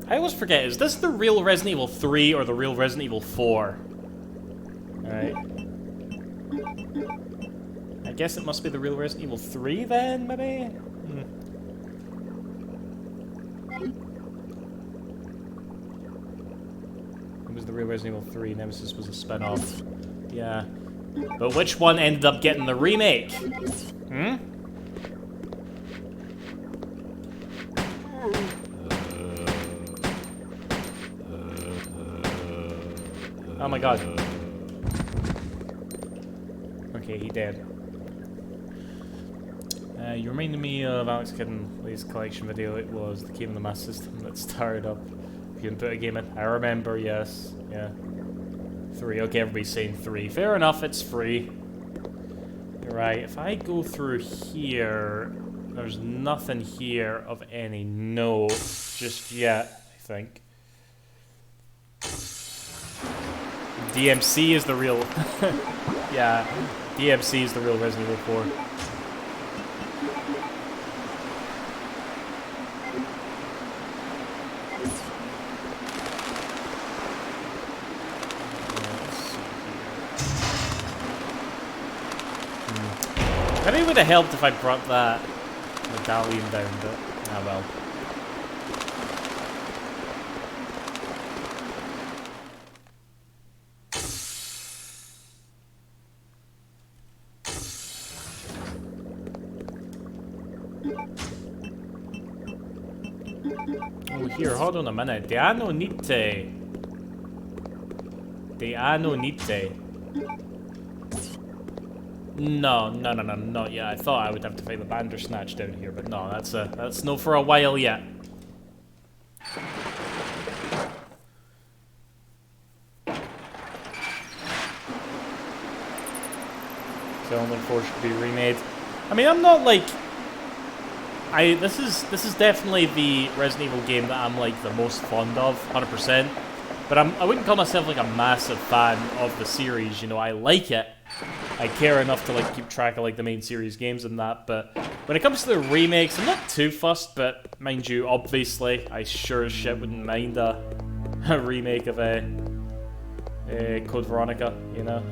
I always forget, is this the real Resident Evil 3 or the real Resident Evil 4? Alright. I guess it must be the real Resident Evil 3 then, maybe? It was the real Resident Evil 3, Nemesis was a spin-off. Yeah. But which one ended up getting the remake? Hmm? Oh my god. Okay, he dead. You reminded me of Alex Kidd's collection video. It was the Key in the Master System that started up. If you can put a game in. I remember, yes. Yeah. 3. Okay, everybody's saying 3. Fair enough, it's free. You're right. If I go through here, there's nothing here of any note just yet, I think. DMC is the real... yeah, DMC is the real Resident Evil 4. Maybe it would have helped if I brought that medallion down, but ah well. Oh, here, hold on a minute. Deano Nite. Deano Nite. No, not yet. I thought I would have to fight the Bandersnatch down here, but no, that's no for a while yet. Element 4 should be remade. I mean, I'm not like... This is definitely the Resident Evil game that I'm like the most fond of, 100%. But I wouldn't call myself like a massive fan of the series, you know, I like it. I care enough to like keep track of like the main series games and that, but when it comes to the remakes, I'm not too fussed, but mind you, obviously, I sure as shit wouldn't mind a remake of Code Veronica, you know?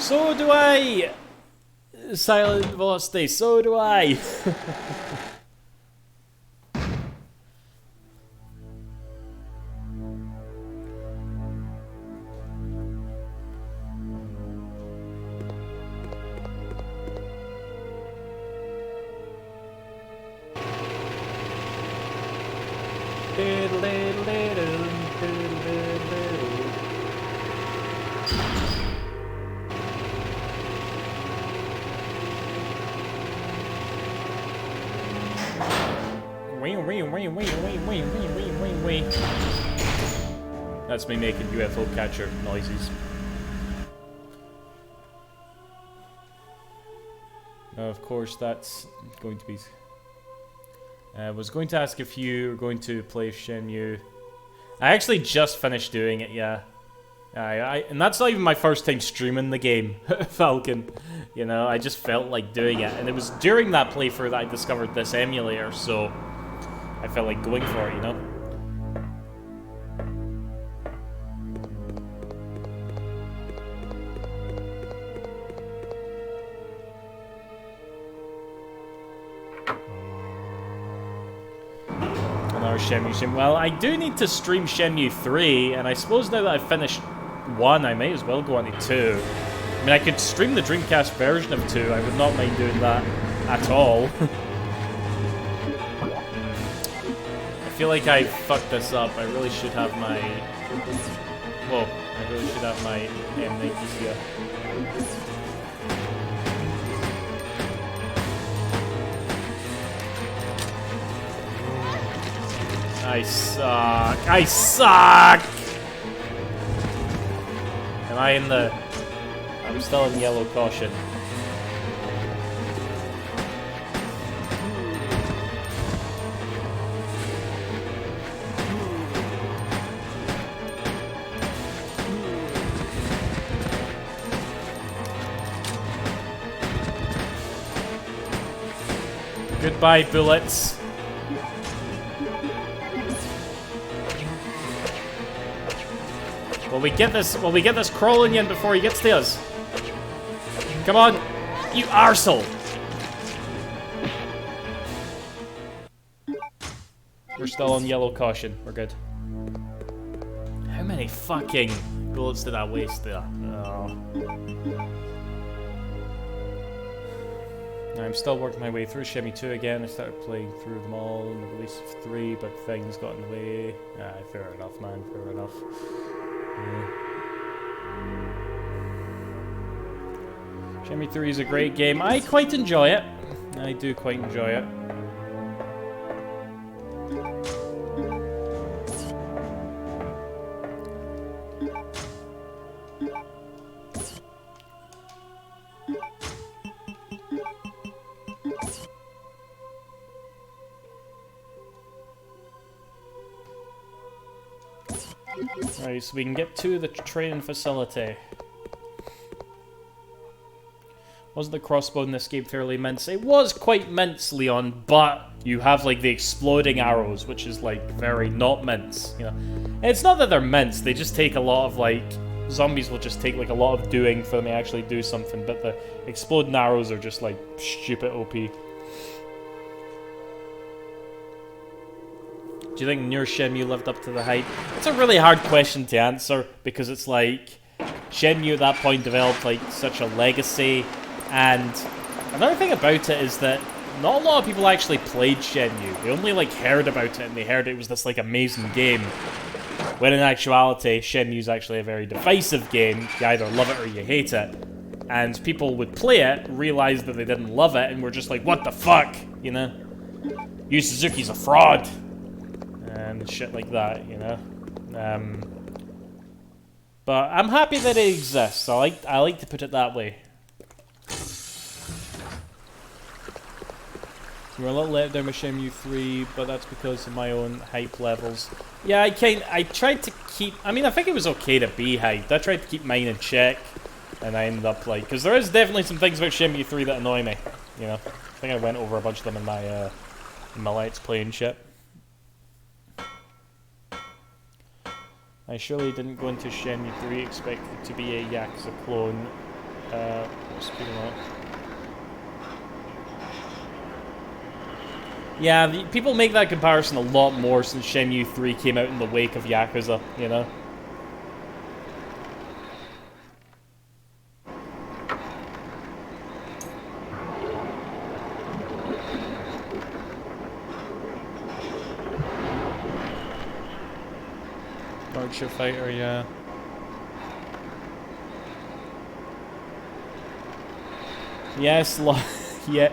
So do I! Silent Velocity, so do I! That's me making UFO catcher noises. Of course, that's going to be... I was going to ask if you were going to play Shenmue. I actually just finished doing it, yeah. And that's not even my first time streaming the game, Falcon. You know, I just felt like doing it. And it was during that playthrough that I discovered this emulator, so I felt like going for it, you know? Shenmue. Well, I do need to stream Shenmue 3, and I suppose now that I've finished 1, I may as well go on to 2. I mean, I could stream the Dreamcast version of 2, I would not mind doing that at all. I feel like I fucked this up. I really should have my... Whoa, I really should have my M90s here. I suck. I suck! Am I in the... I'm still in yellow caution. Goodbye, bullets. Will we get this crawling in before he gets to us? Come on, you arsehole! We're still on yellow caution. We're good. How many fucking bullets did I waste there? Oh. I'm still working my way through Shenmue 2 again. I started playing through them all in the release of 3, but things got in the way. Fair enough, man. Fair enough. Yeah. Shenmue 3 is a great game. I quite enjoy it. I do quite enjoy it. Right, so we can get to the training facility. Wasn't the crossbow in this game fairly mince? It was quite mince, Leon, but you have like the exploding arrows, which is like very not mince, you know. And it's not that they're mince, they just take a lot of like... Zombies will just take like a lot of doing for them to actually do something, but the exploding arrows are just like stupid OP. Do you think newer Shenmue lived up to the hype? It's a really hard question to answer, because it's like... Shenmue at that point developed like such a legacy, and another thing about it is that not a lot of people actually played Shenmue. They only like heard about it, and they heard it was this like amazing game. When in actuality, Shenmue's actually a very divisive game. You either love it or you hate it. And people would play it, realize that they didn't love it, and were just like, what the fuck? You know? Yu Suzuki's a fraud! And shit like that, you know? But I'm happy that it exists. I like to put it that way. We're a little let down with Shenmue 3, but that's because of my own hype levels. Yeah, I tried to keep... I mean, I think it was okay to be hyped. I tried to keep mine in check, and I ended up like... Because there is definitely some things about Shenmue 3 that annoy me, you know? I think I went over a bunch of them in my Let's Play and shit. I surely didn't go into Shenmue 3 expecting it to be a Yakuza clone. Speed them up. Yeah, people make that comparison a lot more since Shenmue 3 came out in the wake of Yakuza, you know? Archer fighter, yeah. Yes, yeah,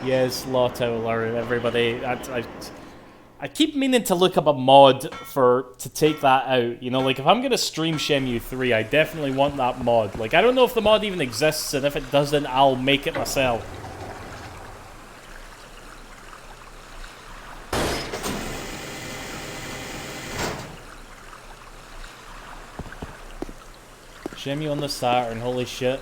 yes, Lotto alert, everybody. I keep meaning to look up a mod to take that out. You know, like if I'm gonna stream Shenmue 3, I definitely want that mod. Like I don't know if the mod even exists, and if it doesn't, I'll make it myself. Shenmue on the Saturn, holy shit.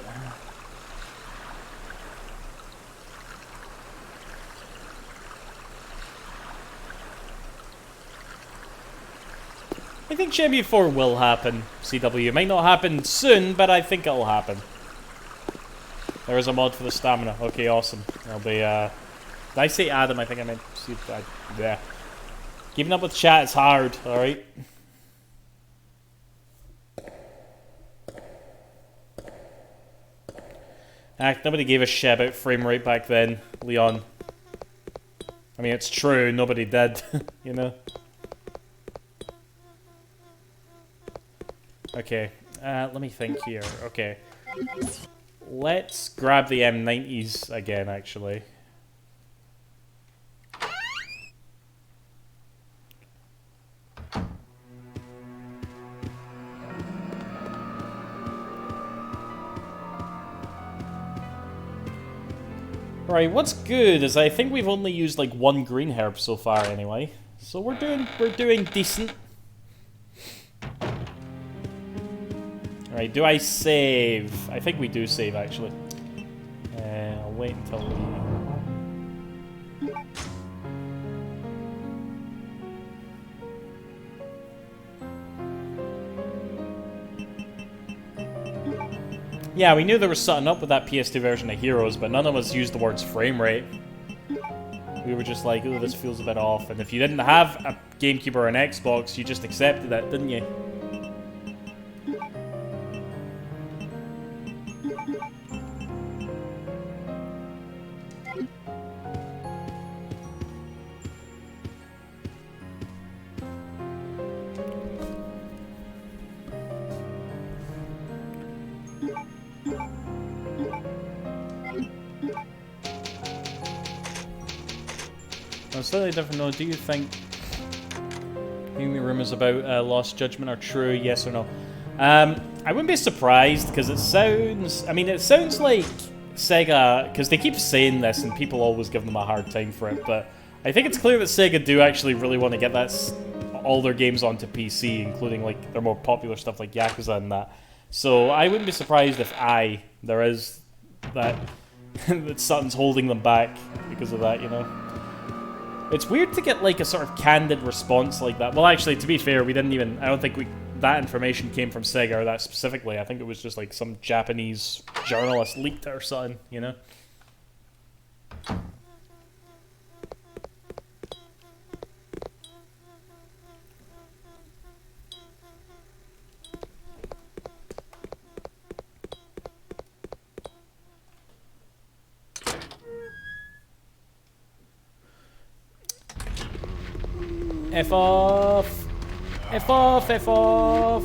I think Shenmue 4 will happen, CW. It might not happen soon, but I think it'll happen. There is a mod for the stamina. Okay, awesome. I'll be, did I say Adam? I think I meant... Yeah. Keeping up with chat is hard, alright? Nobody gave a shit about frame rate back then, Leon. I mean, it's true, nobody did, you know? Okay, let me think here. Okay. Let's grab the M90s again, actually. Right, what's good is I think we've only used like one green herb so far anyway. So we're doing decent. Alright, do I save? I think we do save actually. I'll wait until we... Yeah, we knew there was something up with that PS2 version of Heroes, but none of us used the words frame rate. We were just like, oh, this feels a bit off. And if you didn't have a GameCube or an Xbox, you just accepted it, didn't you? Slightly different note. Do you think the rumors about Lost Judgment are true? Yes or no? I wouldn't be surprised because it sounds. I mean, it sounds like Sega, because they keep saying this and people always give them a hard time for it. But I think it's clear that Sega do actually really want to get all their games onto PC, including like their more popular stuff like Yakuza and that. So I wouldn't be surprised if there is that that something's holding them back because of that, you know. It's weird to get like a sort of candid response like that. Well, actually, to be fair, I don't think that information came from Sega or that specifically. I think it was just like some Japanese journalist leaked it or something, you know? F off! F off! F off!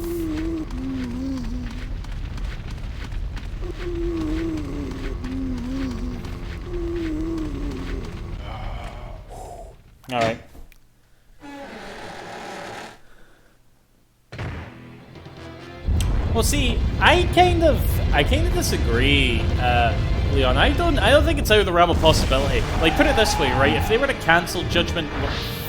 Alright. Well, see, I kind of disagree, Leon. I don't think it's out of the realm of possibility. Like, put it this way, right? If they were to cancel Judgment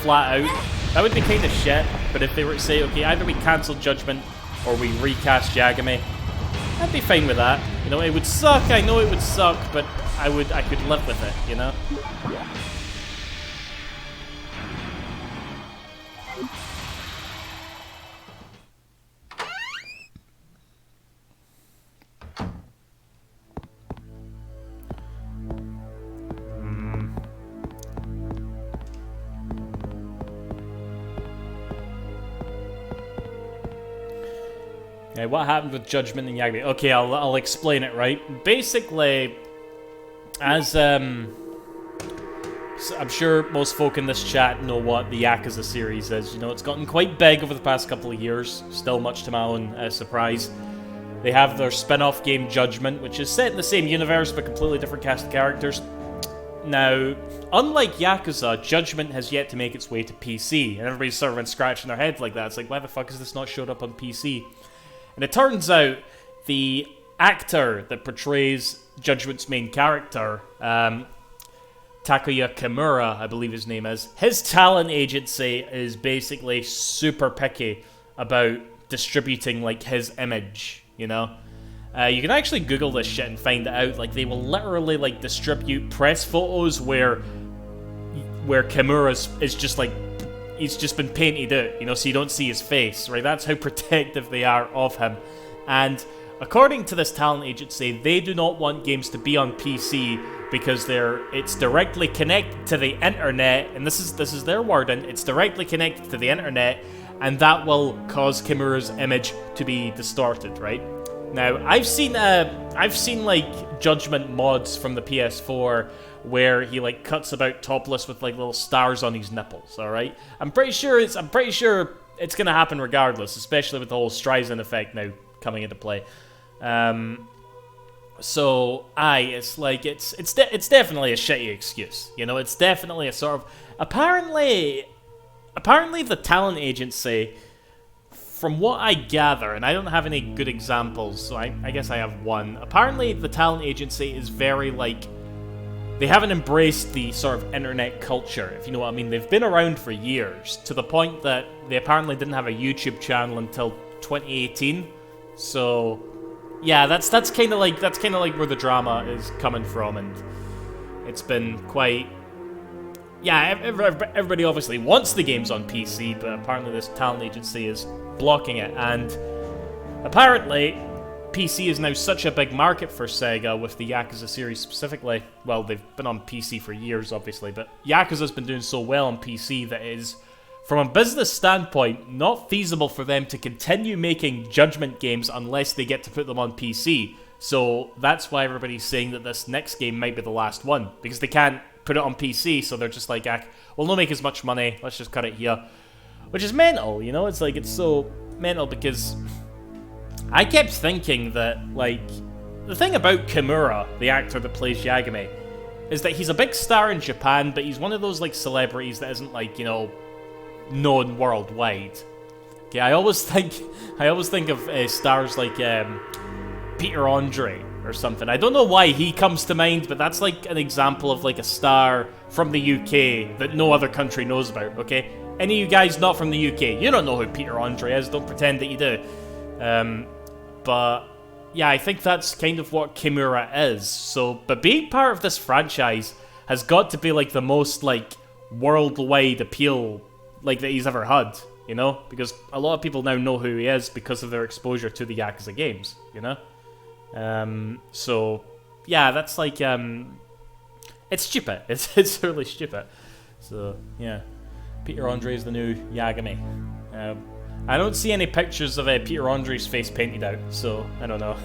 flat out, that would be kind of shit. But if they were to say, okay, either we cancel Judgment or we recast Yagami, I'd be fine with that. You know, it would suck. I know it would suck, but I could live with it. You know. Okay, what happened with Judgment and Yagami? Okay, I'll explain it, right? Basically, as, I'm sure most folk in this chat know what the Yakuza series is. You know, it's gotten quite big over the past couple of years. Still much to my own surprise. They have their spin-off game, Judgment, which is set in the same universe, but completely different cast of characters. Now, unlike Yakuza, Judgment has yet to make its way to PC, and everybody's sort of been scratching their heads like that. It's like, why the fuck has this not showed up on PC? And it turns out the actor that portrays Judgment's main character, Takuya Kimura, I believe his name is, his talent agency is basically super picky about distributing, like, his image, you know? You can actually Google this shit and find it out. Like, they will literally, like, distribute press photos where Kimura is just, like, he's just been painted out, you know, so you don't see his face, right? That's how protective they are of him. And according to this talent agency, they do not want games to be on PC because it's directly connected to the internet, and this is their wording, it's directly connected to the internet, and that will cause Kimura's image to be distorted, right? Now, I've seen like Judgment mods from the PS4 where he like cuts about topless with like little stars on his nipples. All right, I'm pretty sure it's gonna happen regardless, especially with the whole Streisand effect now coming into play. So it's like it's definitely a shitty excuse. You know, it's definitely a sort of apparently the talent agency. From what I gather, and I don't have any good examples, so I guess I have one. Apparently, the talent agency is very, like, they haven't embraced the sort of internet culture, if you know what I mean. They've been around for years, to the point that they apparently didn't have a YouTube channel until 2018. So, yeah, that's kind of like where the drama is coming from, and it's been quite. Yeah, everybody obviously wants the games on PC, but apparently this talent agency is blocking it, and apparently PC is now such a big market for Sega with the Yakuza series specifically. Well, they've been on PC for years, obviously, but Yakuza's been doing so well on PC that it is, from a business standpoint, not feasible for them to continue making Judgment games unless they get to put them on PC. So that's why everybody's saying that this next game might be the last one, because they can't put it on PC, so they're just like, we'll not make as much money, let's just cut it here. Which is mental, you know? It's like, it's so mental because I kept thinking that, like, the thing about Kimura, the actor that plays Yagami, is that he's a big star in Japan, but he's one of those, like, celebrities that isn't, like, you know, known worldwide. Okay, I always think of stars like Peter Andre or something. I don't know why he comes to mind, but that's like an example of like a star from the UK that no other country knows about, okay? Any of you guys not from the UK, you don't know who Peter Andre is, don't pretend that you do. But yeah, I think that's kind of what Kimura is. So, but being part of this franchise has got to be like the most like worldwide appeal like that he's ever had, you know? Because a lot of people now know who he is because of their exposure to the Yakuza games, you know? So yeah, that's like it's stupid. It's really stupid. So yeah, Peter Andre is the new Yagami. I don't see any pictures of Peter Andre's face painted out, so I don't know.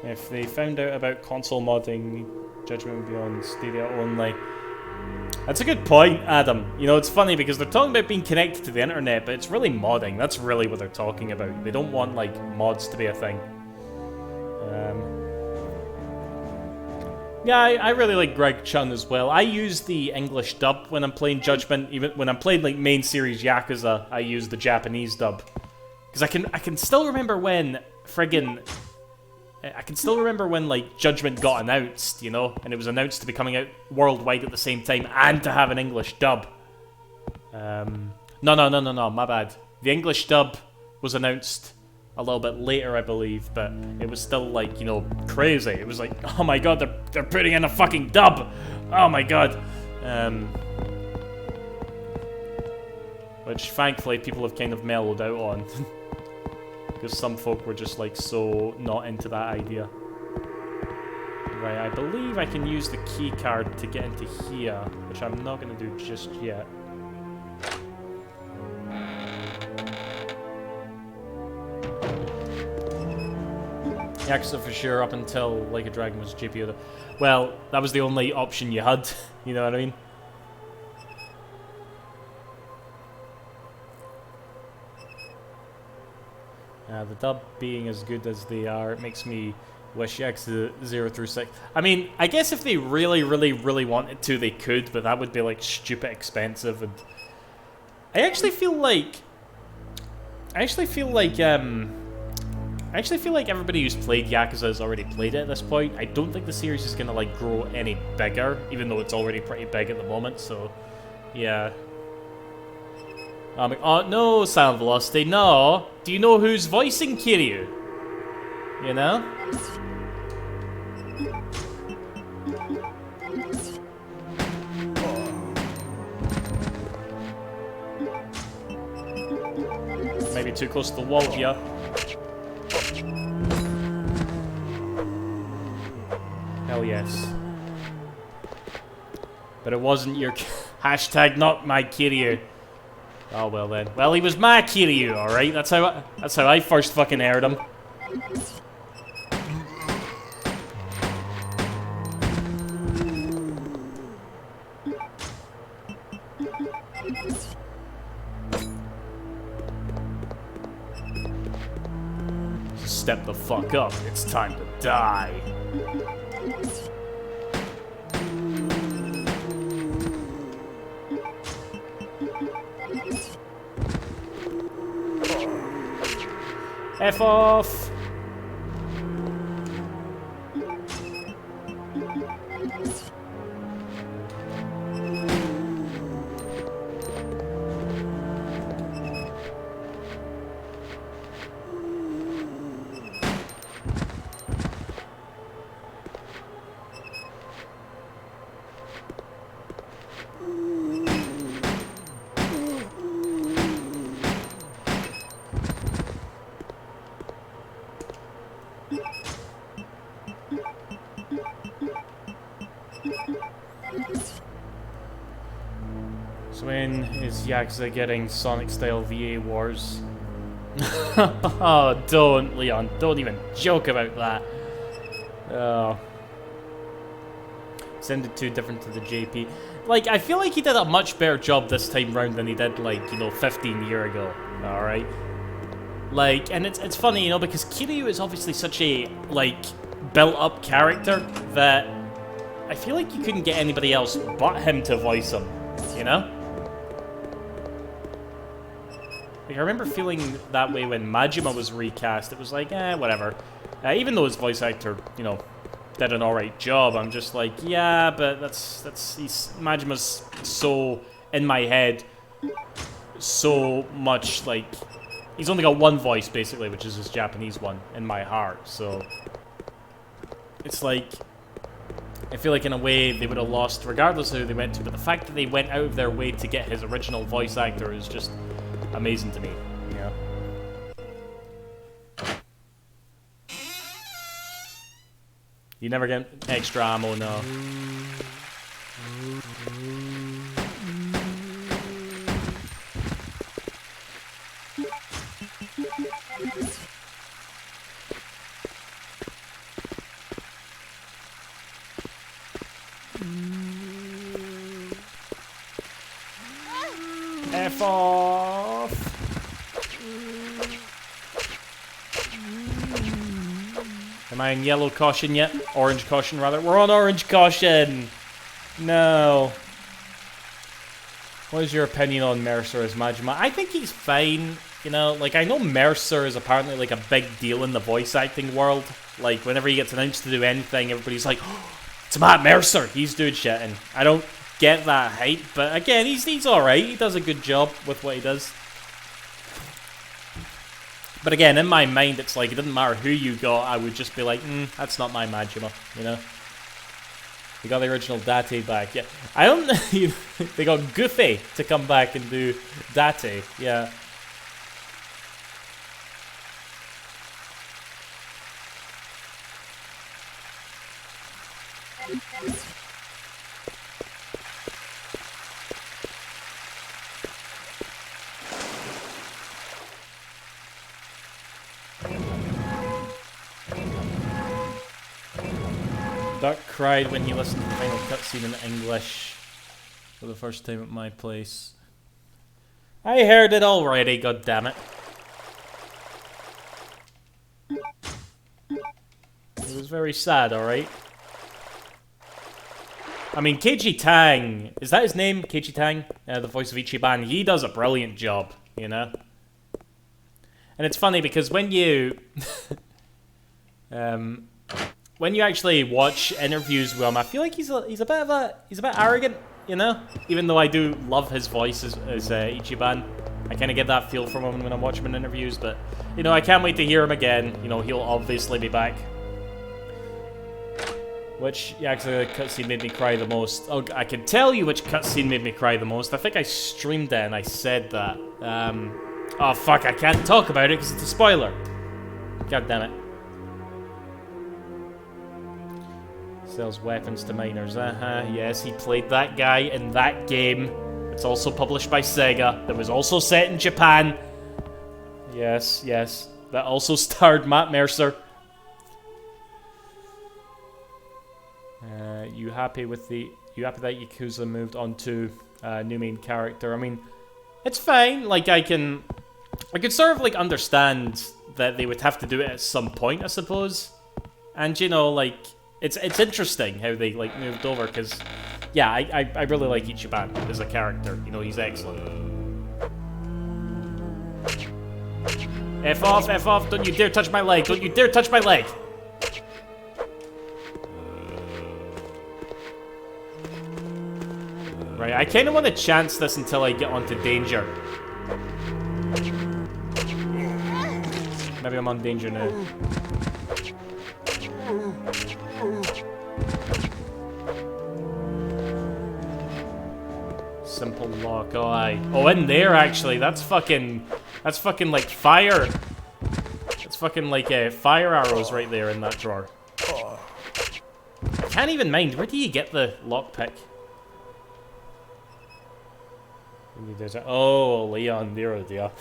If they found out about console modding, Judgment would be on Stadia only. That's a good point, Adam. You know, it's funny because they're talking about being connected to the internet, but it's really modding. That's really what they're talking about. They don't want, like, mods to be a thing. Yeah, I really like Greg Chun as well. I use the English dub when I'm playing Judgment. Even when I'm playing, like, main series Yakuza, I use the Japanese dub. Because I can still remember when friggin'... I can still remember when, like, Judgment got announced, you know? And it was announced to be coming out worldwide at the same time and to have an English dub. No, my bad. The English dub was announced a little bit later, I believe, but it was still, like, you know, crazy. It was like, oh my god, they're putting in a fucking dub! Oh my god! Which, thankfully, people have kind of mellowed out on. Because some folk were just, like, so not into that idea. Right, I believe I can use the key card to get into here, which I'm not going to do just yet. Yakuza for sure, up until Like a Dragon was GPU. Well, that was the only option you had, you know what I mean? The dub being as good as they are, it makes me wish Yakuza 0 through 6. I mean, I guess if they really, really, really wanted to, they could, but that would be like stupid expensive. And I actually feel like everybody who's played Yakuza has already played it at this point. I don't think the series is gonna like grow any bigger, even though it's already pretty big at the moment. So, yeah. Oh no, Silent Velocity, no. Do you know who's voicing Kiryu? You know? Maybe too close to the wall here. Hell yes. But it wasn't your hashtag not my Kiryu. Oh well then. Well, he was my Kiryu, alright? That's how I first fucking heard him. Step the fuck up. It's time to die. F off! So when is Yakuza getting Sonic-style VA Wars? Oh, don't, Leon. Don't even joke about that. Oh. Sounded too different to the JP. Like, I feel like he did a much better job this time round than he did, like, you know, 15 years ago. Alright? Like, and it's funny, you know, because Kiryu is obviously such a, like, built-up character that I feel like you couldn't get anybody else but him to voice him, you know? Like, I remember feeling that way when Majima was recast. It was like, whatever. Even though his voice actor, you know, did an alright job, I'm just like, yeah, but Majima's so in my head, so much, like, he's only got one voice, basically, which is his Japanese one, in my heart, so it's like, I feel like in a way they would have lost, regardless of who they went to, but the fact that they went out of their way to get his original voice actor is just amazing to me, yeah. You never get extra ammo, no. F off. Am I in yellow caution yet? Orange caution, rather. We're on orange caution! No. What is your opinion on Mercer as Majima? I think he's fine. You know, like, I know Mercer is apparently, like, a big deal in the voice acting world. Like, whenever he gets announced to do anything, everybody's like, oh, it's Matt Mercer! He's doing shit, and I don't get that hype, but again, he's alright. He does a good job with what he does. But again, in my mind, it's like, it doesn't matter who you got, I would just be like, that's not my Majima, you know? They got the original Date back, yeah. I don't know, they got Goofy to come back and do Date, yeah. Duck cried when he listened to the final cutscene in English for the first time at my place. I heard it already, goddammit. It was very sad, alright? I mean, Keiji Tang, is that his name? Keiji Tang? The voice of Ichiban. He does a brilliant job, you know? And it's funny because when you... when you actually watch interviews with him, I feel like he's a bit arrogant, you know? Even though I do love his voice as Ichiban. I kind of get that feel from him when I'm watching him in interviews, but, you know, I can't wait to hear him again. You know, he'll obviously be back. Which Yakuza cutscene made me cry the most? Oh, I can tell you which cutscene made me cry the most. I think I streamed it and I said that. Oh, fuck, I can't talk about it because it's a spoiler. God damn it. Sells weapons to minors. Yes, he played that guy in that game. It's also published by Sega. That was also set in Japan. Yes, yes. That also starred Matt Mercer. You happy that Yakuza moved on to a new main character? I mean, it's fine. Like, I could sort of like understand that they would have to do it at some point, I suppose. And you know, like, it's interesting how they like moved over, because yeah, I really like Ichiban as a character. You know, he's excellent. F off, don't you dare touch my leg, don't you dare touch my leg. Right, I kind of want to chance this until I get onto danger. Maybe I'm on danger now. Simple lock, oh aye. Oh, in there actually, that's fucking like fire. It's fucking like fire arrows right there in that drawer. I can't even mind, where do you get the lockpick? Oh, Leon, there, dear.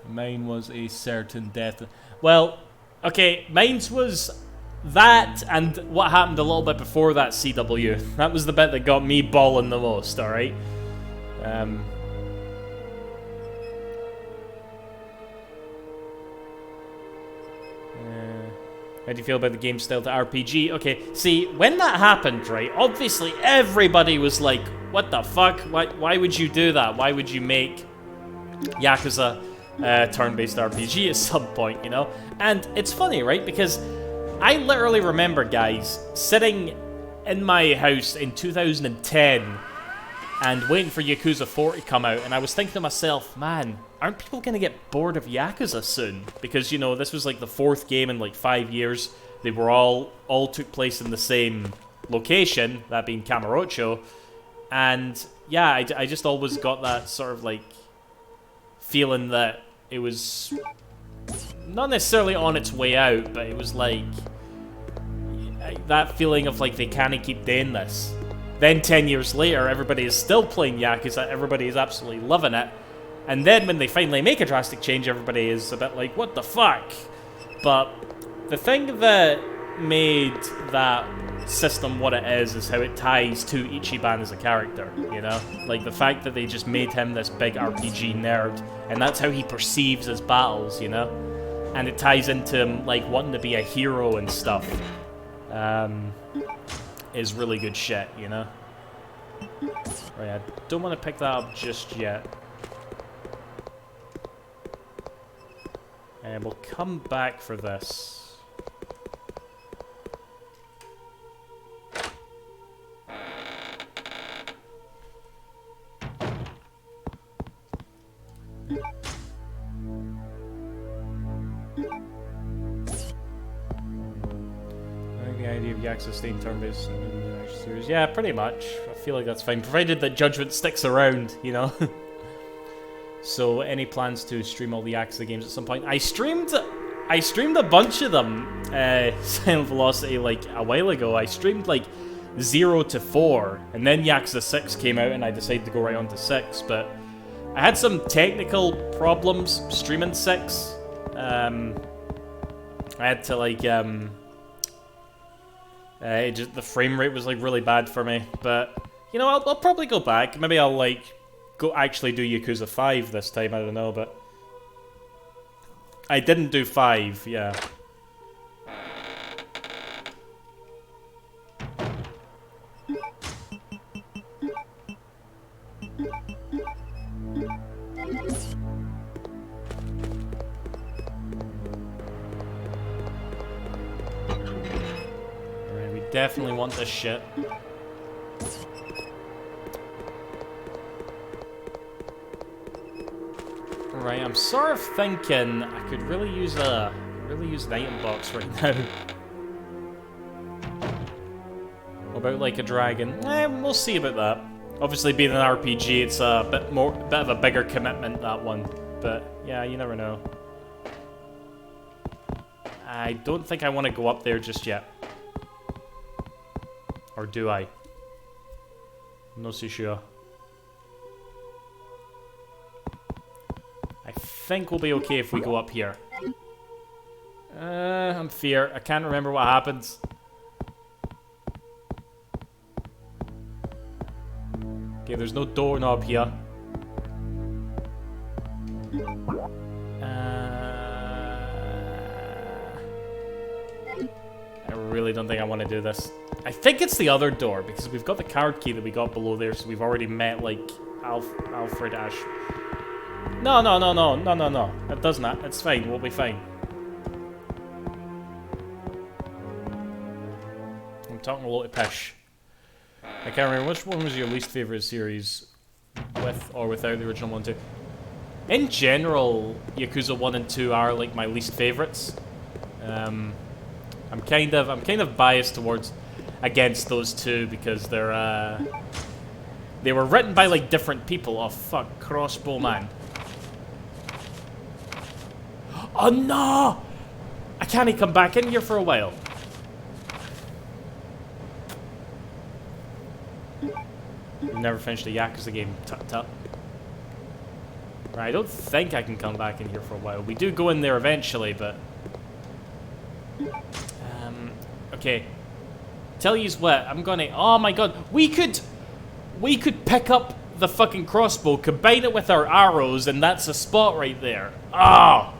Mine was a certain death. Well, okay, mine's was that and what happened a little bit before that, CW. That was the bit that got me balling the most, alright? How do you feel about the game style to RPG? Okay, see, when that happened, right, obviously everybody was like, what the fuck? Why would you do that? Why would you make Yakuza turn-based RPG at some point, you know? And it's funny, right, because I literally remember, guys, sitting in my house in 2010 and waiting for Yakuza 4 to come out, and I was thinking to myself, man, aren't people going to get bored of Yakuza soon? Because, you know, this was like the 4th game in like 5 years. They were all took place in the same location, that being Kamurocho. And yeah, I just always got that sort of like feeling that it was not necessarily on its way out, but it was like that feeling of like they can't keep doing this. Then 10 years later, everybody is still playing Yakuza, everybody is absolutely loving it. And then when they finally make a drastic change, everybody is a bit like, what the fuck? But the thing that made that system what it is how it ties to Ichiban as a character, you know? Like the fact that they just made him this big RPG nerd, and that's how he perceives his battles, you know? And it ties into him, like, wanting to be a hero and stuff. Is really good shit, you know? Right, I don't want to pick that up just yet. And we'll come back for this. The idea of Yakuza staying turn-based in the next series. Yeah, pretty much. I feel like that's fine, provided that Judgment sticks around, you know? So, any plans to stream all the Yakuza games at some point? I I streamed a bunch of them, Silent Velocity, like, a while ago. I streamed, like, 0 to 4, and then Yakuza 6 came out, and I decided to go right on to 6, but I had some technical problems streaming 6. I had to, like, the frame rate was, like, really bad for me, but, you know, I'll probably go back. Maybe I'll, like, go actually do Yakuza 5 this time, I don't know, but I didn't do 5, yeah. Alright, we definitely want this shit. Right, I'm sort of thinking I could really use an item box right now. What about like a dragon? We'll see about that. Obviously, being an RPG, it's a bit of a bigger commitment, that one. But yeah, you never know. I don't think I want to go up there just yet. Or do I? I'm not so sure. I think we'll be okay if we go up here. I'm fear. I can't remember what happens. Okay, there's no doorknob here. I really don't think I want to do this. I think it's the other door, because we've got the card key that we got below there, so we've already met, like, Alfred Ash. No. It does not. It's fine. We'll be fine. I'm talking a lot of pish. I can't remember. Which one was your least favorite series, with or without the original 1 and 2? In general, Yakuza 1 and 2 are like my least favorites. I'm kind of biased against those two because they were written by like different people. Oh fuck, crossbow man. Oh no! I can't come back in here for a while. You've never finished a Yakuza game, tut. Right, I don't think I can come back in here for a while. We do go in there eventually, but... okay. Tell yous what, I'm gonna... Oh my god, we could pick up the fucking crossbow, combine it with our arrows, and that's a spot right there. Ah!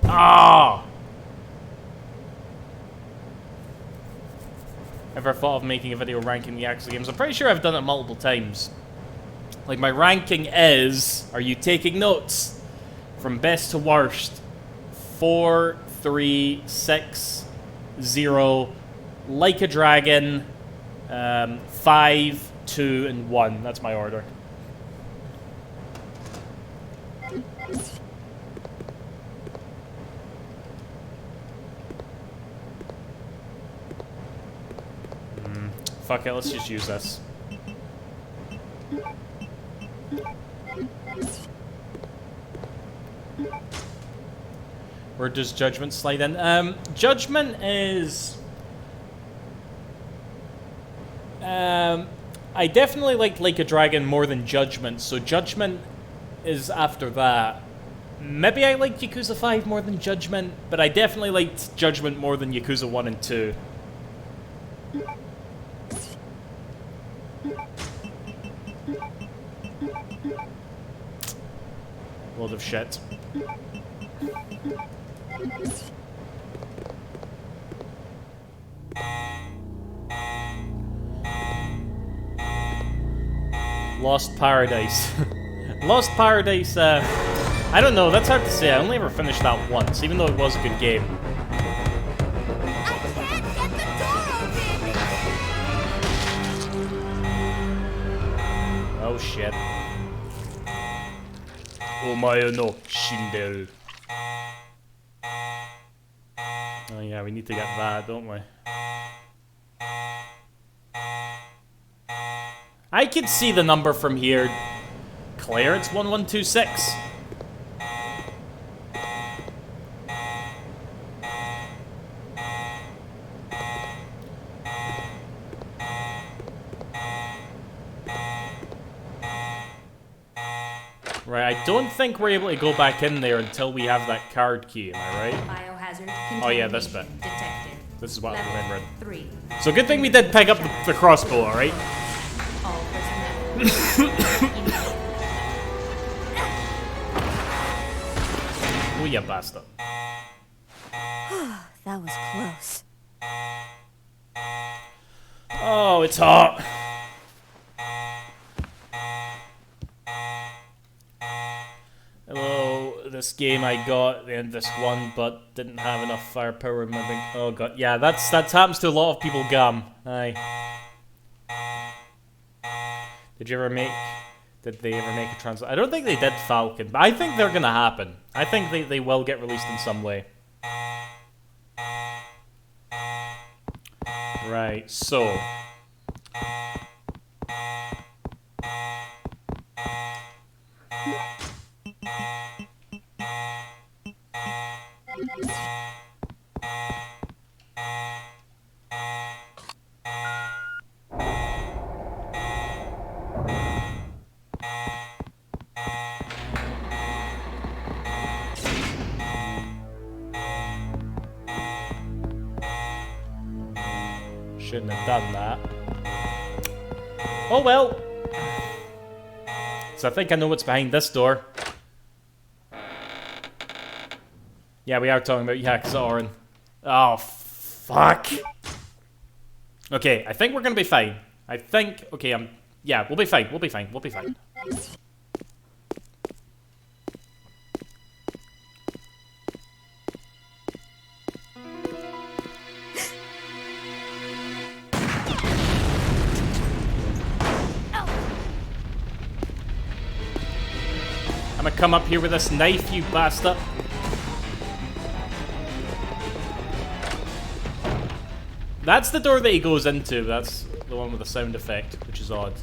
Ah! Ever thought of making a video ranking the Yakuza games? I'm pretty sure I've done it multiple times. Like, my ranking is... Are you taking notes? From best to worst. 4, 3, 6, 0, Like a Dragon, 5, 2, and 1. That's my order. Fuck it, let's just use this. Where does Judgment slide in? Judgment is... I definitely liked Like a Dragon more than Judgment, so Judgment is after that. Maybe I liked Yakuza 5 more than Judgment, but I definitely liked Judgment more than Yakuza 1 and 2. Load of shit. Lost Paradise. Lost Paradise, I don't know, that's hard to say. I only ever finished that once, even though it was a good game. I can't get the door open! Oh shit. Omae no shinderu. Oh yeah, we need to get that, don't we? I could see the number from here. Claire, it's 1126. Right, I don't think we're able to go back in there until we have that card key, am I right? Biohazard Oh yeah, this bit. detected. This is what I'm Level remembering. 3. So good thing we did pick up the crossbow, alright? All personnel. Oh, you bastard. That was close. Oh, it's hot. Hello, this game I got at the end of this one, but didn't have enough firepower in my big... Oh god, yeah, that happens to a lot of people, Gum. Aye. Did they ever make a translation? I don't think they did Falcon, but I think they're gonna happen. I think they will get released in some way. Right, so... Shouldn't have done that. Oh well. So I think I know what's behind this door. Yeah, we are talking about Yakuza. Oh, fuck. Okay, I think we're gonna be fine. I think... Okay, yeah, we'll be fine. We'll be fine. We'll be fine. I'm gonna come up here with this knife, you bastard. That's the door that he goes into. That's the one with the sound effect, which is odd.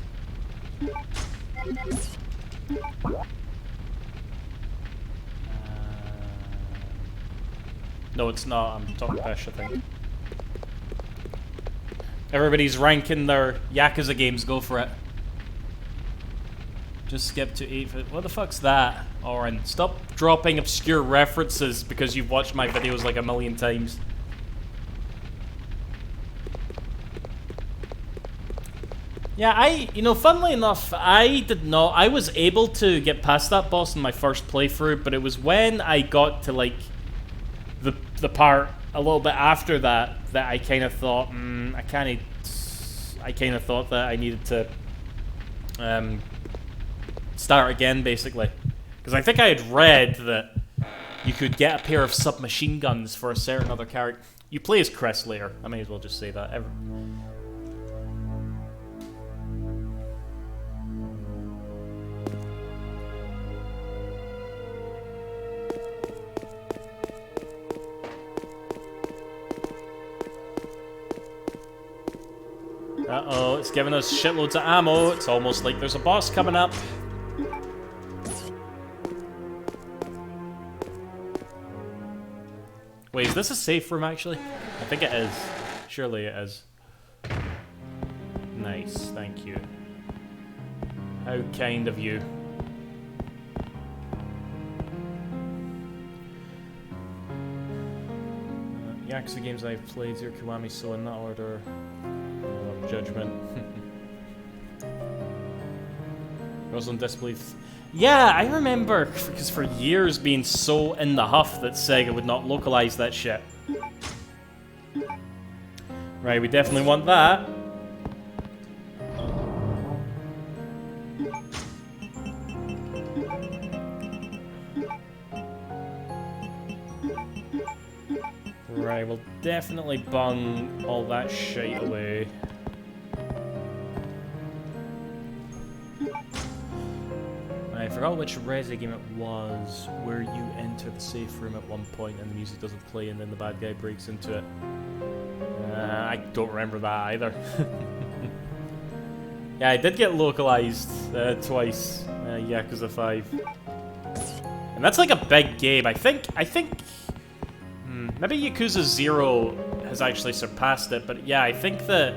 No, it's not. I'm talking Pesh, I think. Everybody's ranking their Yakuza games. Go for it. Just skip to 8. What the fuck's that? Oren, stop dropping obscure references because you've watched my videos like a million times. Yeah, you know, funnily enough, I was able to get past that boss in my first playthrough, but it was when I got to, like, the part a little bit after that I kind of thought, I kind of thought that I needed to, start again, basically. Because I think I had read that you could get a pair of submachine guns for a certain other character. You play as Chris later. I may as well just say that. Uh-oh, it's giving us shitloads of ammo. It's almost like there's a boss coming up. Wait, is this a safe room, actually? I think it is. Surely it is. Nice, thank you. How kind of you. Yakuza games I've played, Zero Kiwami, so in that order. Judgment. Goes on disbelief. Yeah, I remember, because for years being so in the huff that Sega would not localize that shit. Right, we definitely want that. Right, we'll definitely bung all that shit away. I forgot which Resi game it was, where you enter the safe room at one point and the music doesn't play and then the bad guy breaks into it. I don't remember that either. Yeah, I did get localized twice, Yakuza 5. And that's like a big game. I think maybe Yakuza 0 has actually surpassed it, but yeah, I think that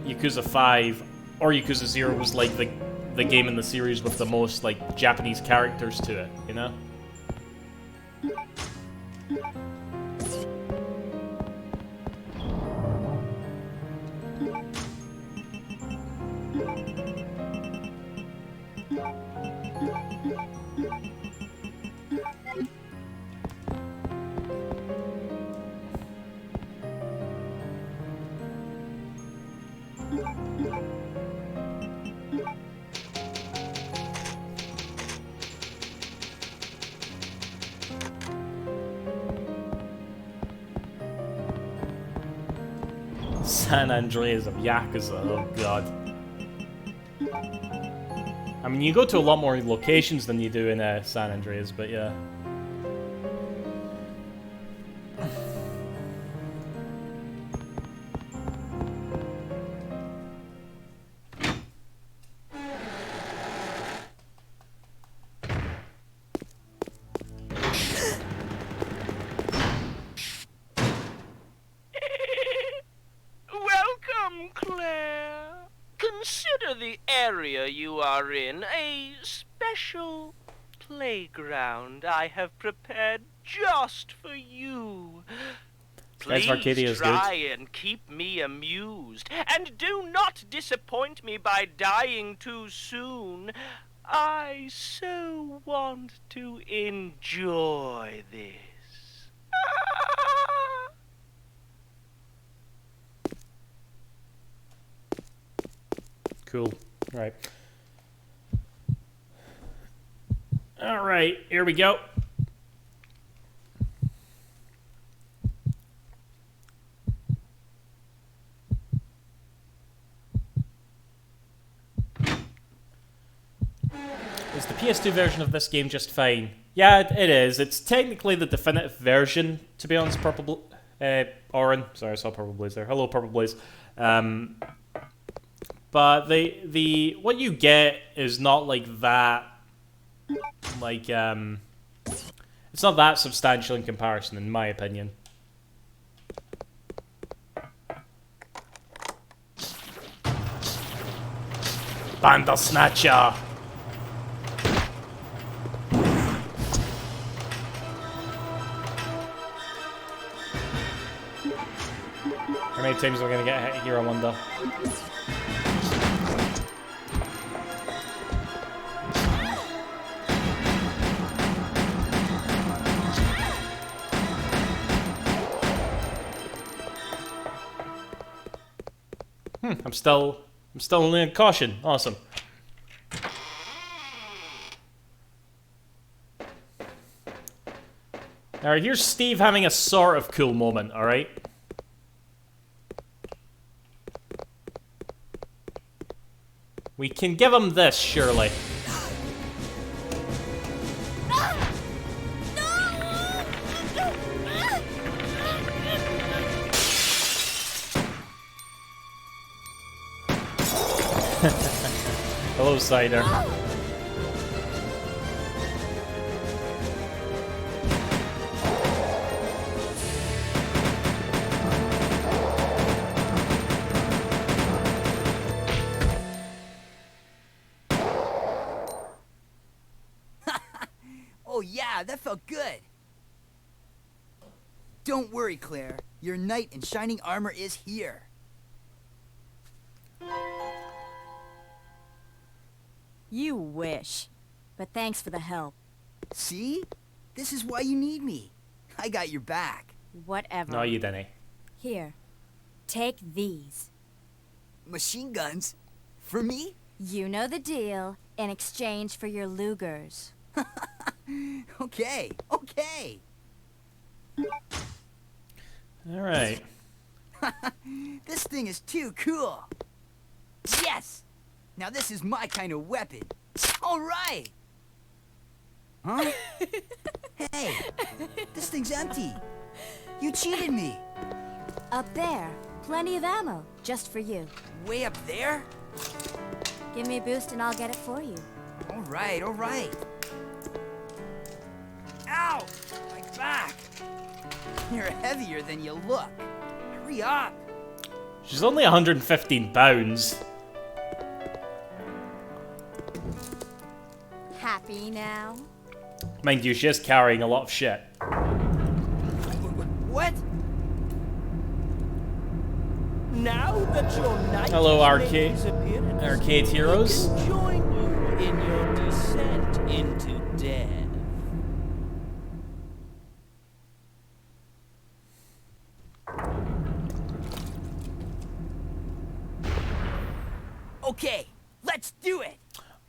Yakuza 5 or Yakuza 0 was like the game in the series with the most, like, Japanese characters to it, you know? San Andreas of Yakuza, oh god. I mean, you go to a lot more locations than you do in San Andreas, but yeah. Playground I have prepared just for you. Please try and keep me amused, and do not disappoint me by dying too soon. I so want to enjoy this. Cool. Right. Alright, here we go. Is the PS2 version of this game just fine? Yeah, it is. It's technically the definitive version, to be honest, Purple Orin. Sorry, I saw Purple Blaze there. Hello, Purple Blaze. But the what you get is not like that. Like, it's not that substantial in comparison, in my opinion. Bandersnatcher! How many times are we gonna get hit here, I wonder? I'm still only in caution. Awesome. Alright, here's Steve having a sort of cool moment, alright? We can give him this, surely. Hello, Cider. Oh yeah, that felt good. Don't worry, Claire. Your knight in shining armor is here. You wish. But thanks for the help. See? This is why you need me. I got your back. Whatever. No, you didn't. Here. Take these. Machine guns? For me? You know the deal. In exchange for your Lugers. Okay, okay. Alright. This thing is too cool. Yes! Now this is my kind of weapon. Alright! Huh? Hey, this thing's empty. You cheated me. Up there. Plenty of ammo. Just for you. Way up there? Give me a boost and I'll get it for you. Alright, alright. Ow! My back! You're heavier than you look. Hurry up! She's only 115 pounds. happy now? Mind you, she is carrying a lot of shit. What? Now that your knight Hello, has made arcade- his appearance, Arcade Heroes. he can join you in your descent into death. Okay, let's do it.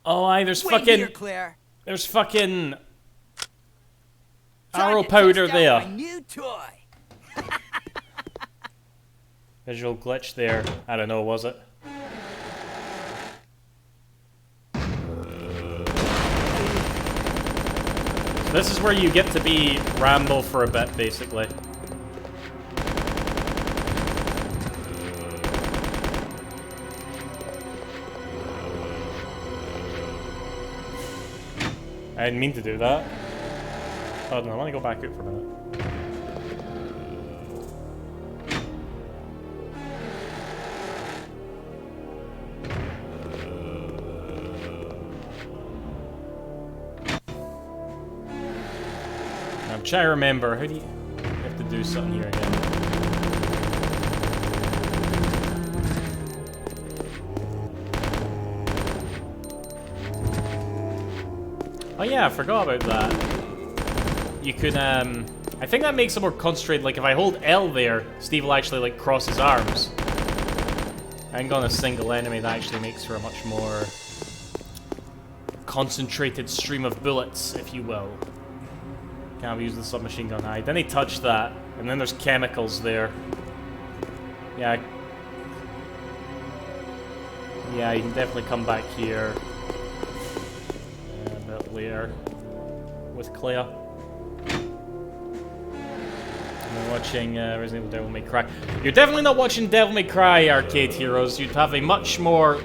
Oh, aye, there's Wait fucking... here, Claire. There's fucking... Time arrow to powder test out there. my new toy. Visual glitch there. I don't know, was it? So this is where you get to be Rambo for a bit, basically. I didn't mean to do that. Oh no, I want to go back out for a minute. I'm trying to remember, how do you have to do something here again? Oh yeah, I forgot about that. You could, I think that makes it more concentrated. Like, if I hold L there, Steve will actually, like, cross his arms. And on a single enemy, that actually makes for a much more concentrated stream of bullets, if you will. Can't use the submachine gun high. Then he touched that, and then there's chemicals there. Yeah. Yeah, you can definitely come back here. A bit later. With Claire. I'm watching Resident Evil Devil May Cry. You're definitely not watching Devil May Cry, Arcade Heroes. You'd have a much more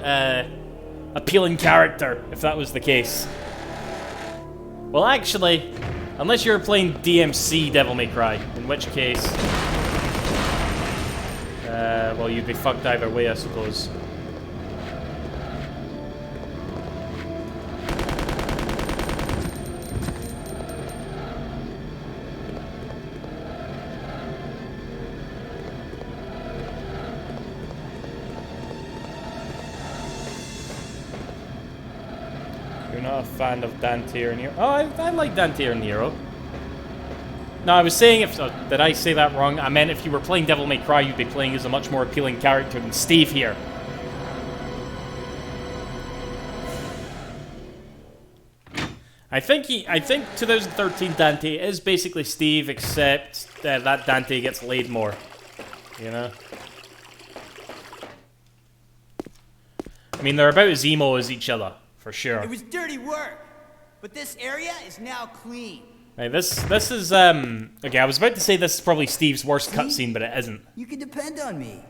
appealing character if that was the case. Well, actually, unless you're playing DMC Devil May Cry, in which case, well, you'd be fucked either way, I suppose. You're not a fan of Dante or Nero? Oh, I like Dante or Nero. No, I was saying if... did I say that wrong? I meant if you were playing Devil May Cry, you'd be playing as a much more appealing character than Steve here. I think 2013 Dante is basically Steve, except that Dante gets laid more. You know? I mean, they're about as emo as each other, for sure. It was dirty work, but this area is now clean. Right, this is, okay, I was about to say this is probably Steve's worst cutscene, but it isn't. You can depend on me.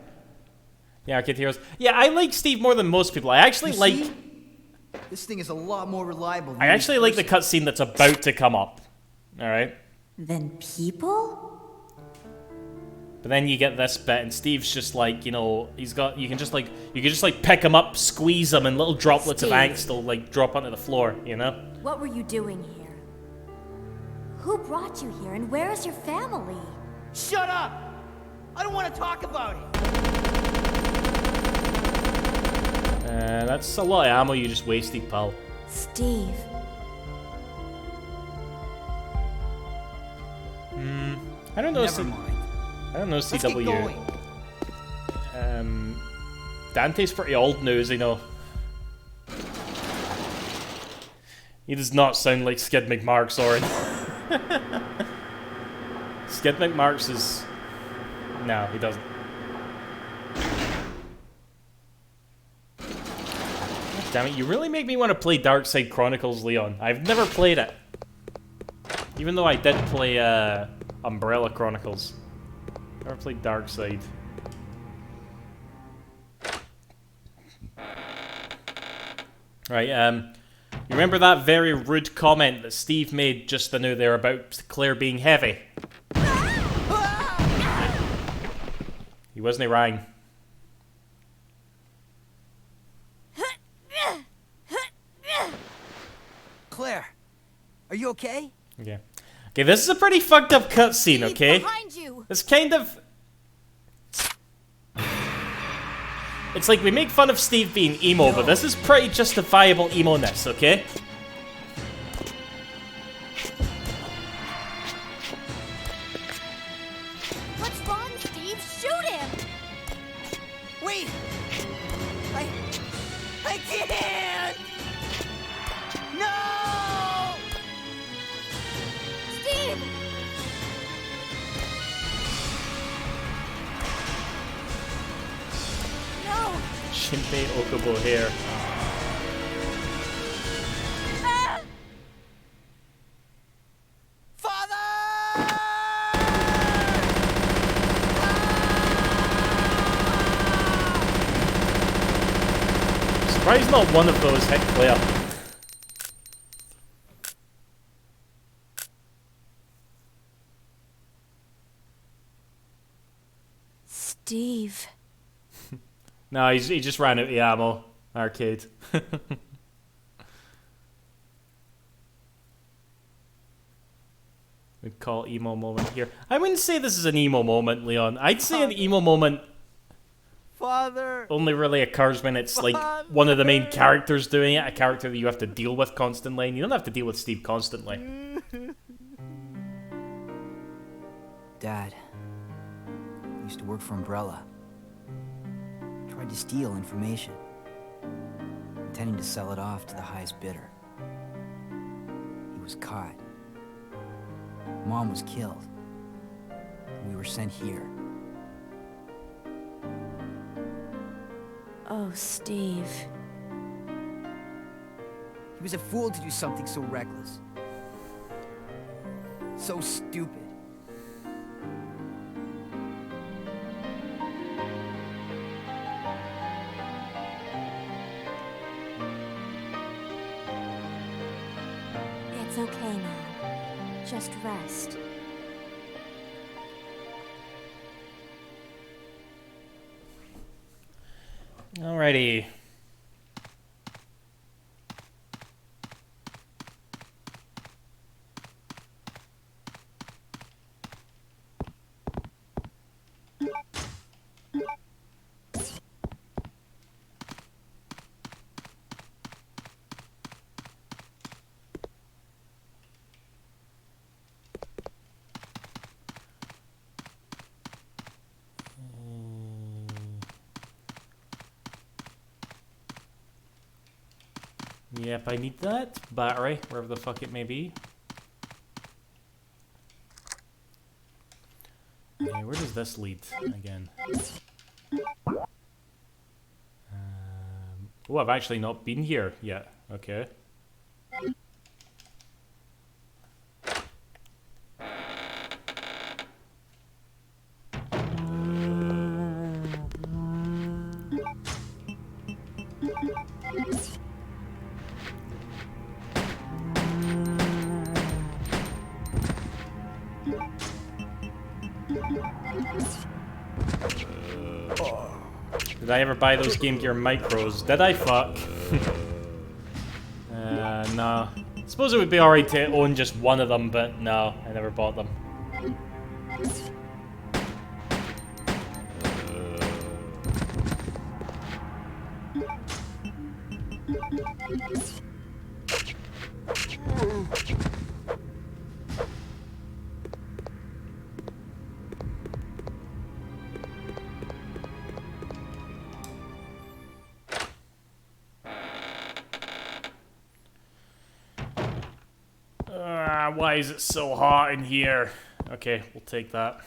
Yeah, Arcade Heroes. Yeah, I like Steve more than most people. I actually like... See? This thing is a lot more reliable than I actually like the cutscene that's about to come up. Alright? Then people? But then you get this bit, and Steve's just like, you know, he's got... You can just like pick him up, squeeze him, and little droplets of angst will, like, drop onto the floor, you know? What were you doing here? Who brought you here, and where is your family? Shut up! I don't want to talk about it. That's a lot of ammo you just wasted, pal. Steve. I don't know. Never mind. I don't know Let's get CW. going. Dante's pretty old now, is he no? He does not sound like Skid McMarx, sorry. Skid McMarx is... No, he doesn't. Damn it, you really make me want to play Darkside Chronicles, Leon. I've never played it. Even though I did play Umbrella Chronicles. Never played Darkside. Right, you remember that very rude comment that Steve made just now there about Claire being heavy? He wasn't wrong. Claire, are you okay? Okay. Okay, this is a pretty fucked up cutscene, okay? Behind you. It's kind of... It's like we make fun of Steve being emo, but this is pretty justifiable emo-ness, okay? What's wrong, Steve? Shoot him! Wait! I can't! No! Steve! No! Shinpei Okubo here. Ah! Surprised not one of those hit Claire. Steve. No, he just ran out of ammo. Arcade. We'd call emo moment here. I wouldn't say this is an emo moment, Leon. I'd say an emo moment Father! only really occurs when it's like one of the main characters doing it, a character that you have to deal with constantly, and you don't have to deal with Steve constantly. Dad. Used to work for Umbrella. Tried to steal information. Intending to sell it off to the highest bidder. He was caught. Mom was killed. We were sent here. Oh, Steve. He was a fool to do something so reckless. So stupid. It's okay now. Just rest. Alrighty. Yep, I need that battery, wherever the fuck it may be. Okay, where does this lead again? Oh, I've actually not been here yet. Okay. Did I ever buy those Game Gear Micros? Did I? Fuck. No. I suppose it would be alright to own just one of them, but no, I never bought them. Why is it so hot in here? Okay, we'll take that.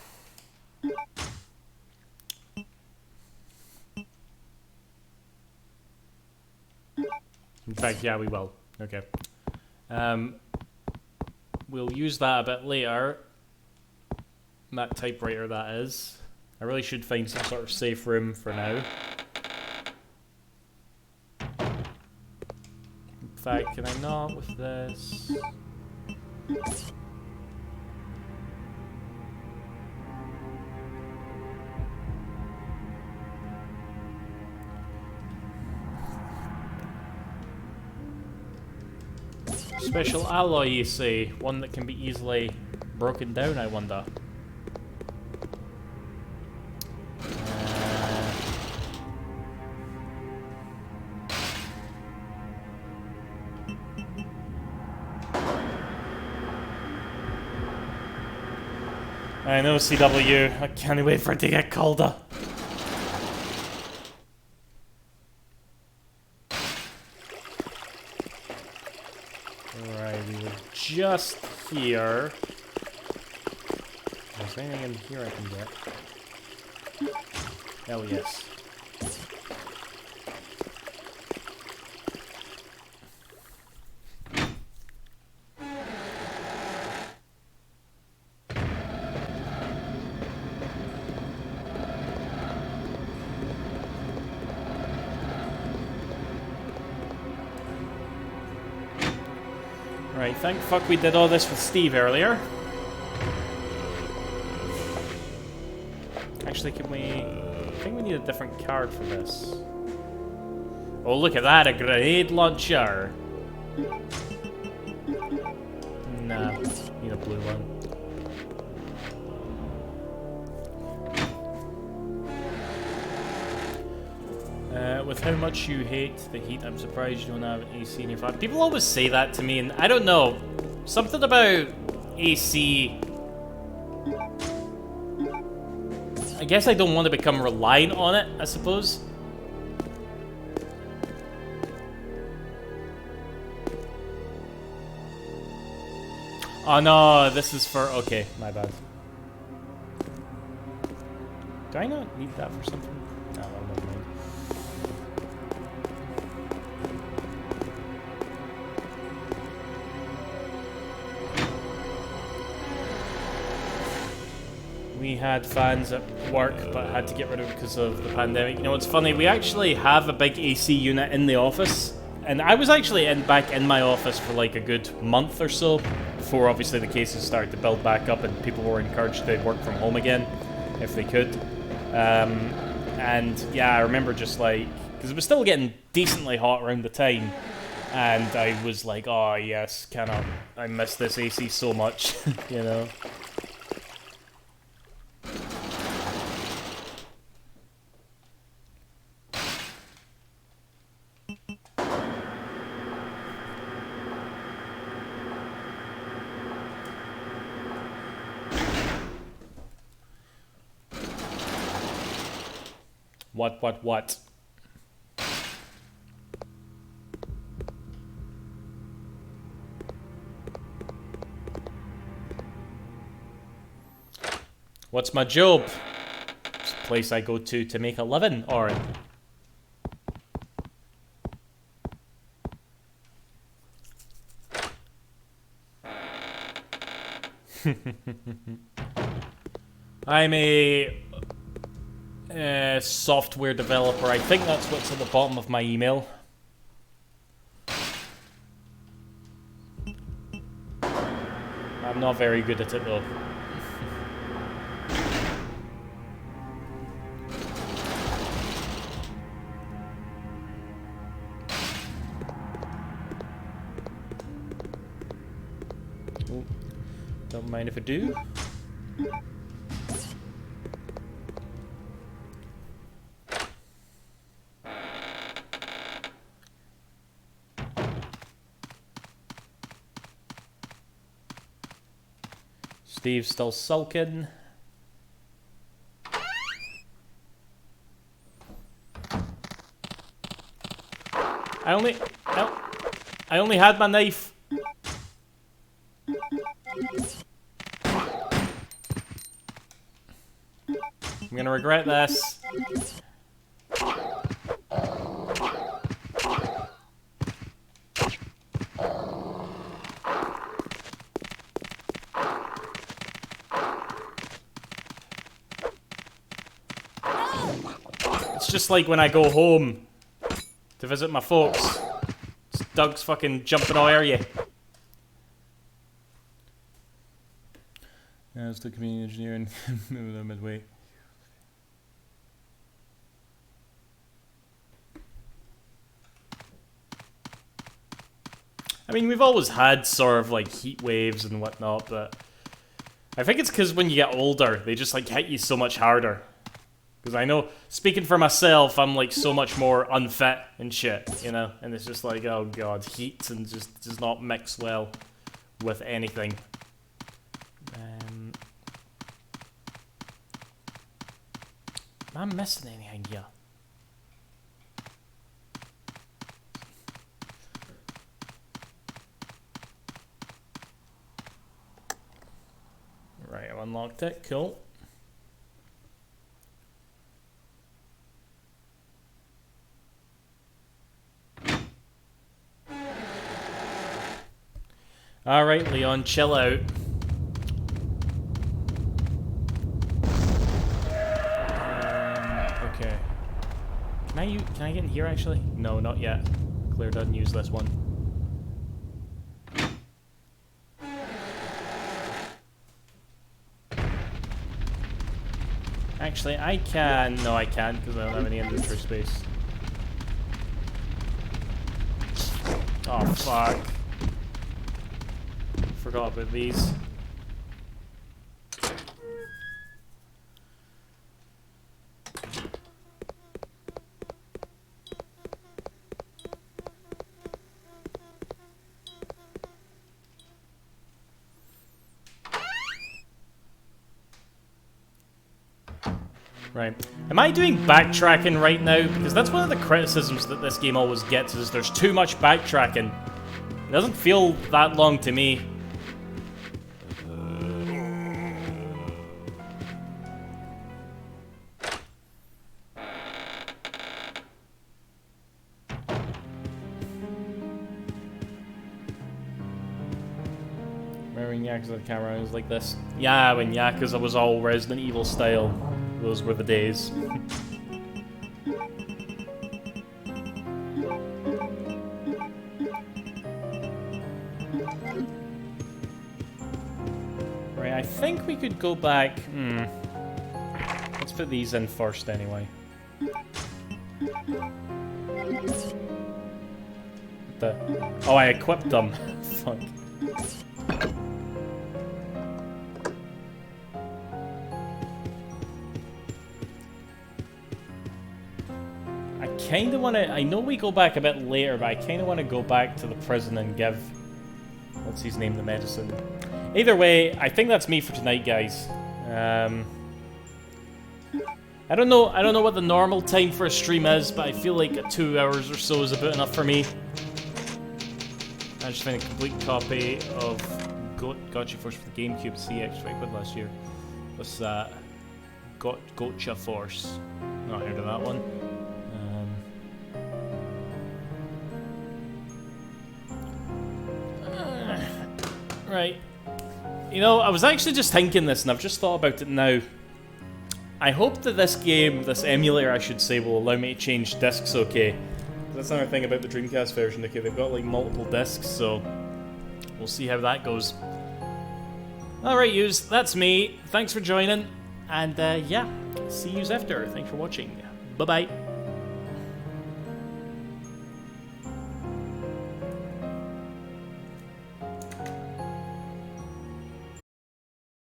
In fact, yeah, we will. Okay. We'll use that a bit later. That typewriter, that is. I really should find some sort of safe room for now. In fact, can I not with this? Special alloy, you say? One that can be easily broken down, I wonder. I know, CW. I can't wait for it to get colder. Right, we were just here. Is there anything in here I can get? Oh, yes. Right, thank fuck we did all this with Steve earlier. Actually, can we... I think we need a different card for this. Oh, look at that, a grenade launcher! Nah, need a blue one. With how much you hate the heat, I'm surprised you don't have an AC in your flat. People always say that to me, and I don't know. Something about AC... I guess I don't want to become reliant on it, I suppose. Oh no, this is for... Okay, my bad. Do I not need that for something? No, never mind. We had fans at work, but had to get rid of it because of the pandemic. You know, it's funny, we actually have a big AC unit in the office. And I was actually back in my office for like a good month or so, before obviously the cases started to build back up and people were encouraged to work from home again, if they could. And yeah, I remember just like, because it was still getting decently hot around the time, and I was like, oh yes, I miss this AC so much, you know. What? What's my job? It's a place I go to make a living, or... I'm a software developer. I think that's what's at the bottom of my email. I'm not very good at it though. Oh, don't mind if I do. Steve's still sulking. I only had my knife. I'm gonna regret this. It's just like when I go home to visit my folks. Doug's fucking jumping all over you. Yeah, it's the community engineering midway. I mean, we've always had sort of like heat waves and whatnot, but I think it's because when you get older, they just like hit you so much harder. Because I know, speaking for myself, I'm like so much more unfit and shit, you know? And it's just like, oh god, heat and just does not mix well with anything. Am I missing anything here? Right, I've unlocked it, cool. Alright, Leon, chill out. Okay. Can I get in here actually? No, not yet. Claire doesn't use this one. Actually, I can. No, I can't because I don't have any inventory space. Oh, fuck. Forgot about these. Right. Am I doing backtracking right now? Because that's one of the criticisms that this game always gets, is there's too much backtracking. It doesn't feel that long to me. Remember when Yakuza the camera was like this? Yeah, when Yakuza was all Resident Evil style. Those were the days. Right, I think we could go back. Let's put these in first anyway. Oh, I equipped them. Fuck. Kinda wanna, I know we go back a bit later, but I kinda wanna go back to the prison and give, what's his name, the medicine. Either way, I think that's me for tonight, guys. I don't know what the normal time for a stream is, but I feel like 2 hours or so is about enough for me. I just found a complete copy of Gotcha Force for the GameCube CX 20 quid last year. What's that? Gotcha Force. Not heard of that one. Right. You know, I was actually just thinking this, and I've just thought about it now. I hope that this game, this emulator I should say, will allow me to change discs okay. That's another thing about the Dreamcast version, okay? They've got like multiple discs, so we'll see how that goes. Alright, yous, that's me. Thanks for joining, and yeah, see yous after. Thanks for watching. Bye-bye.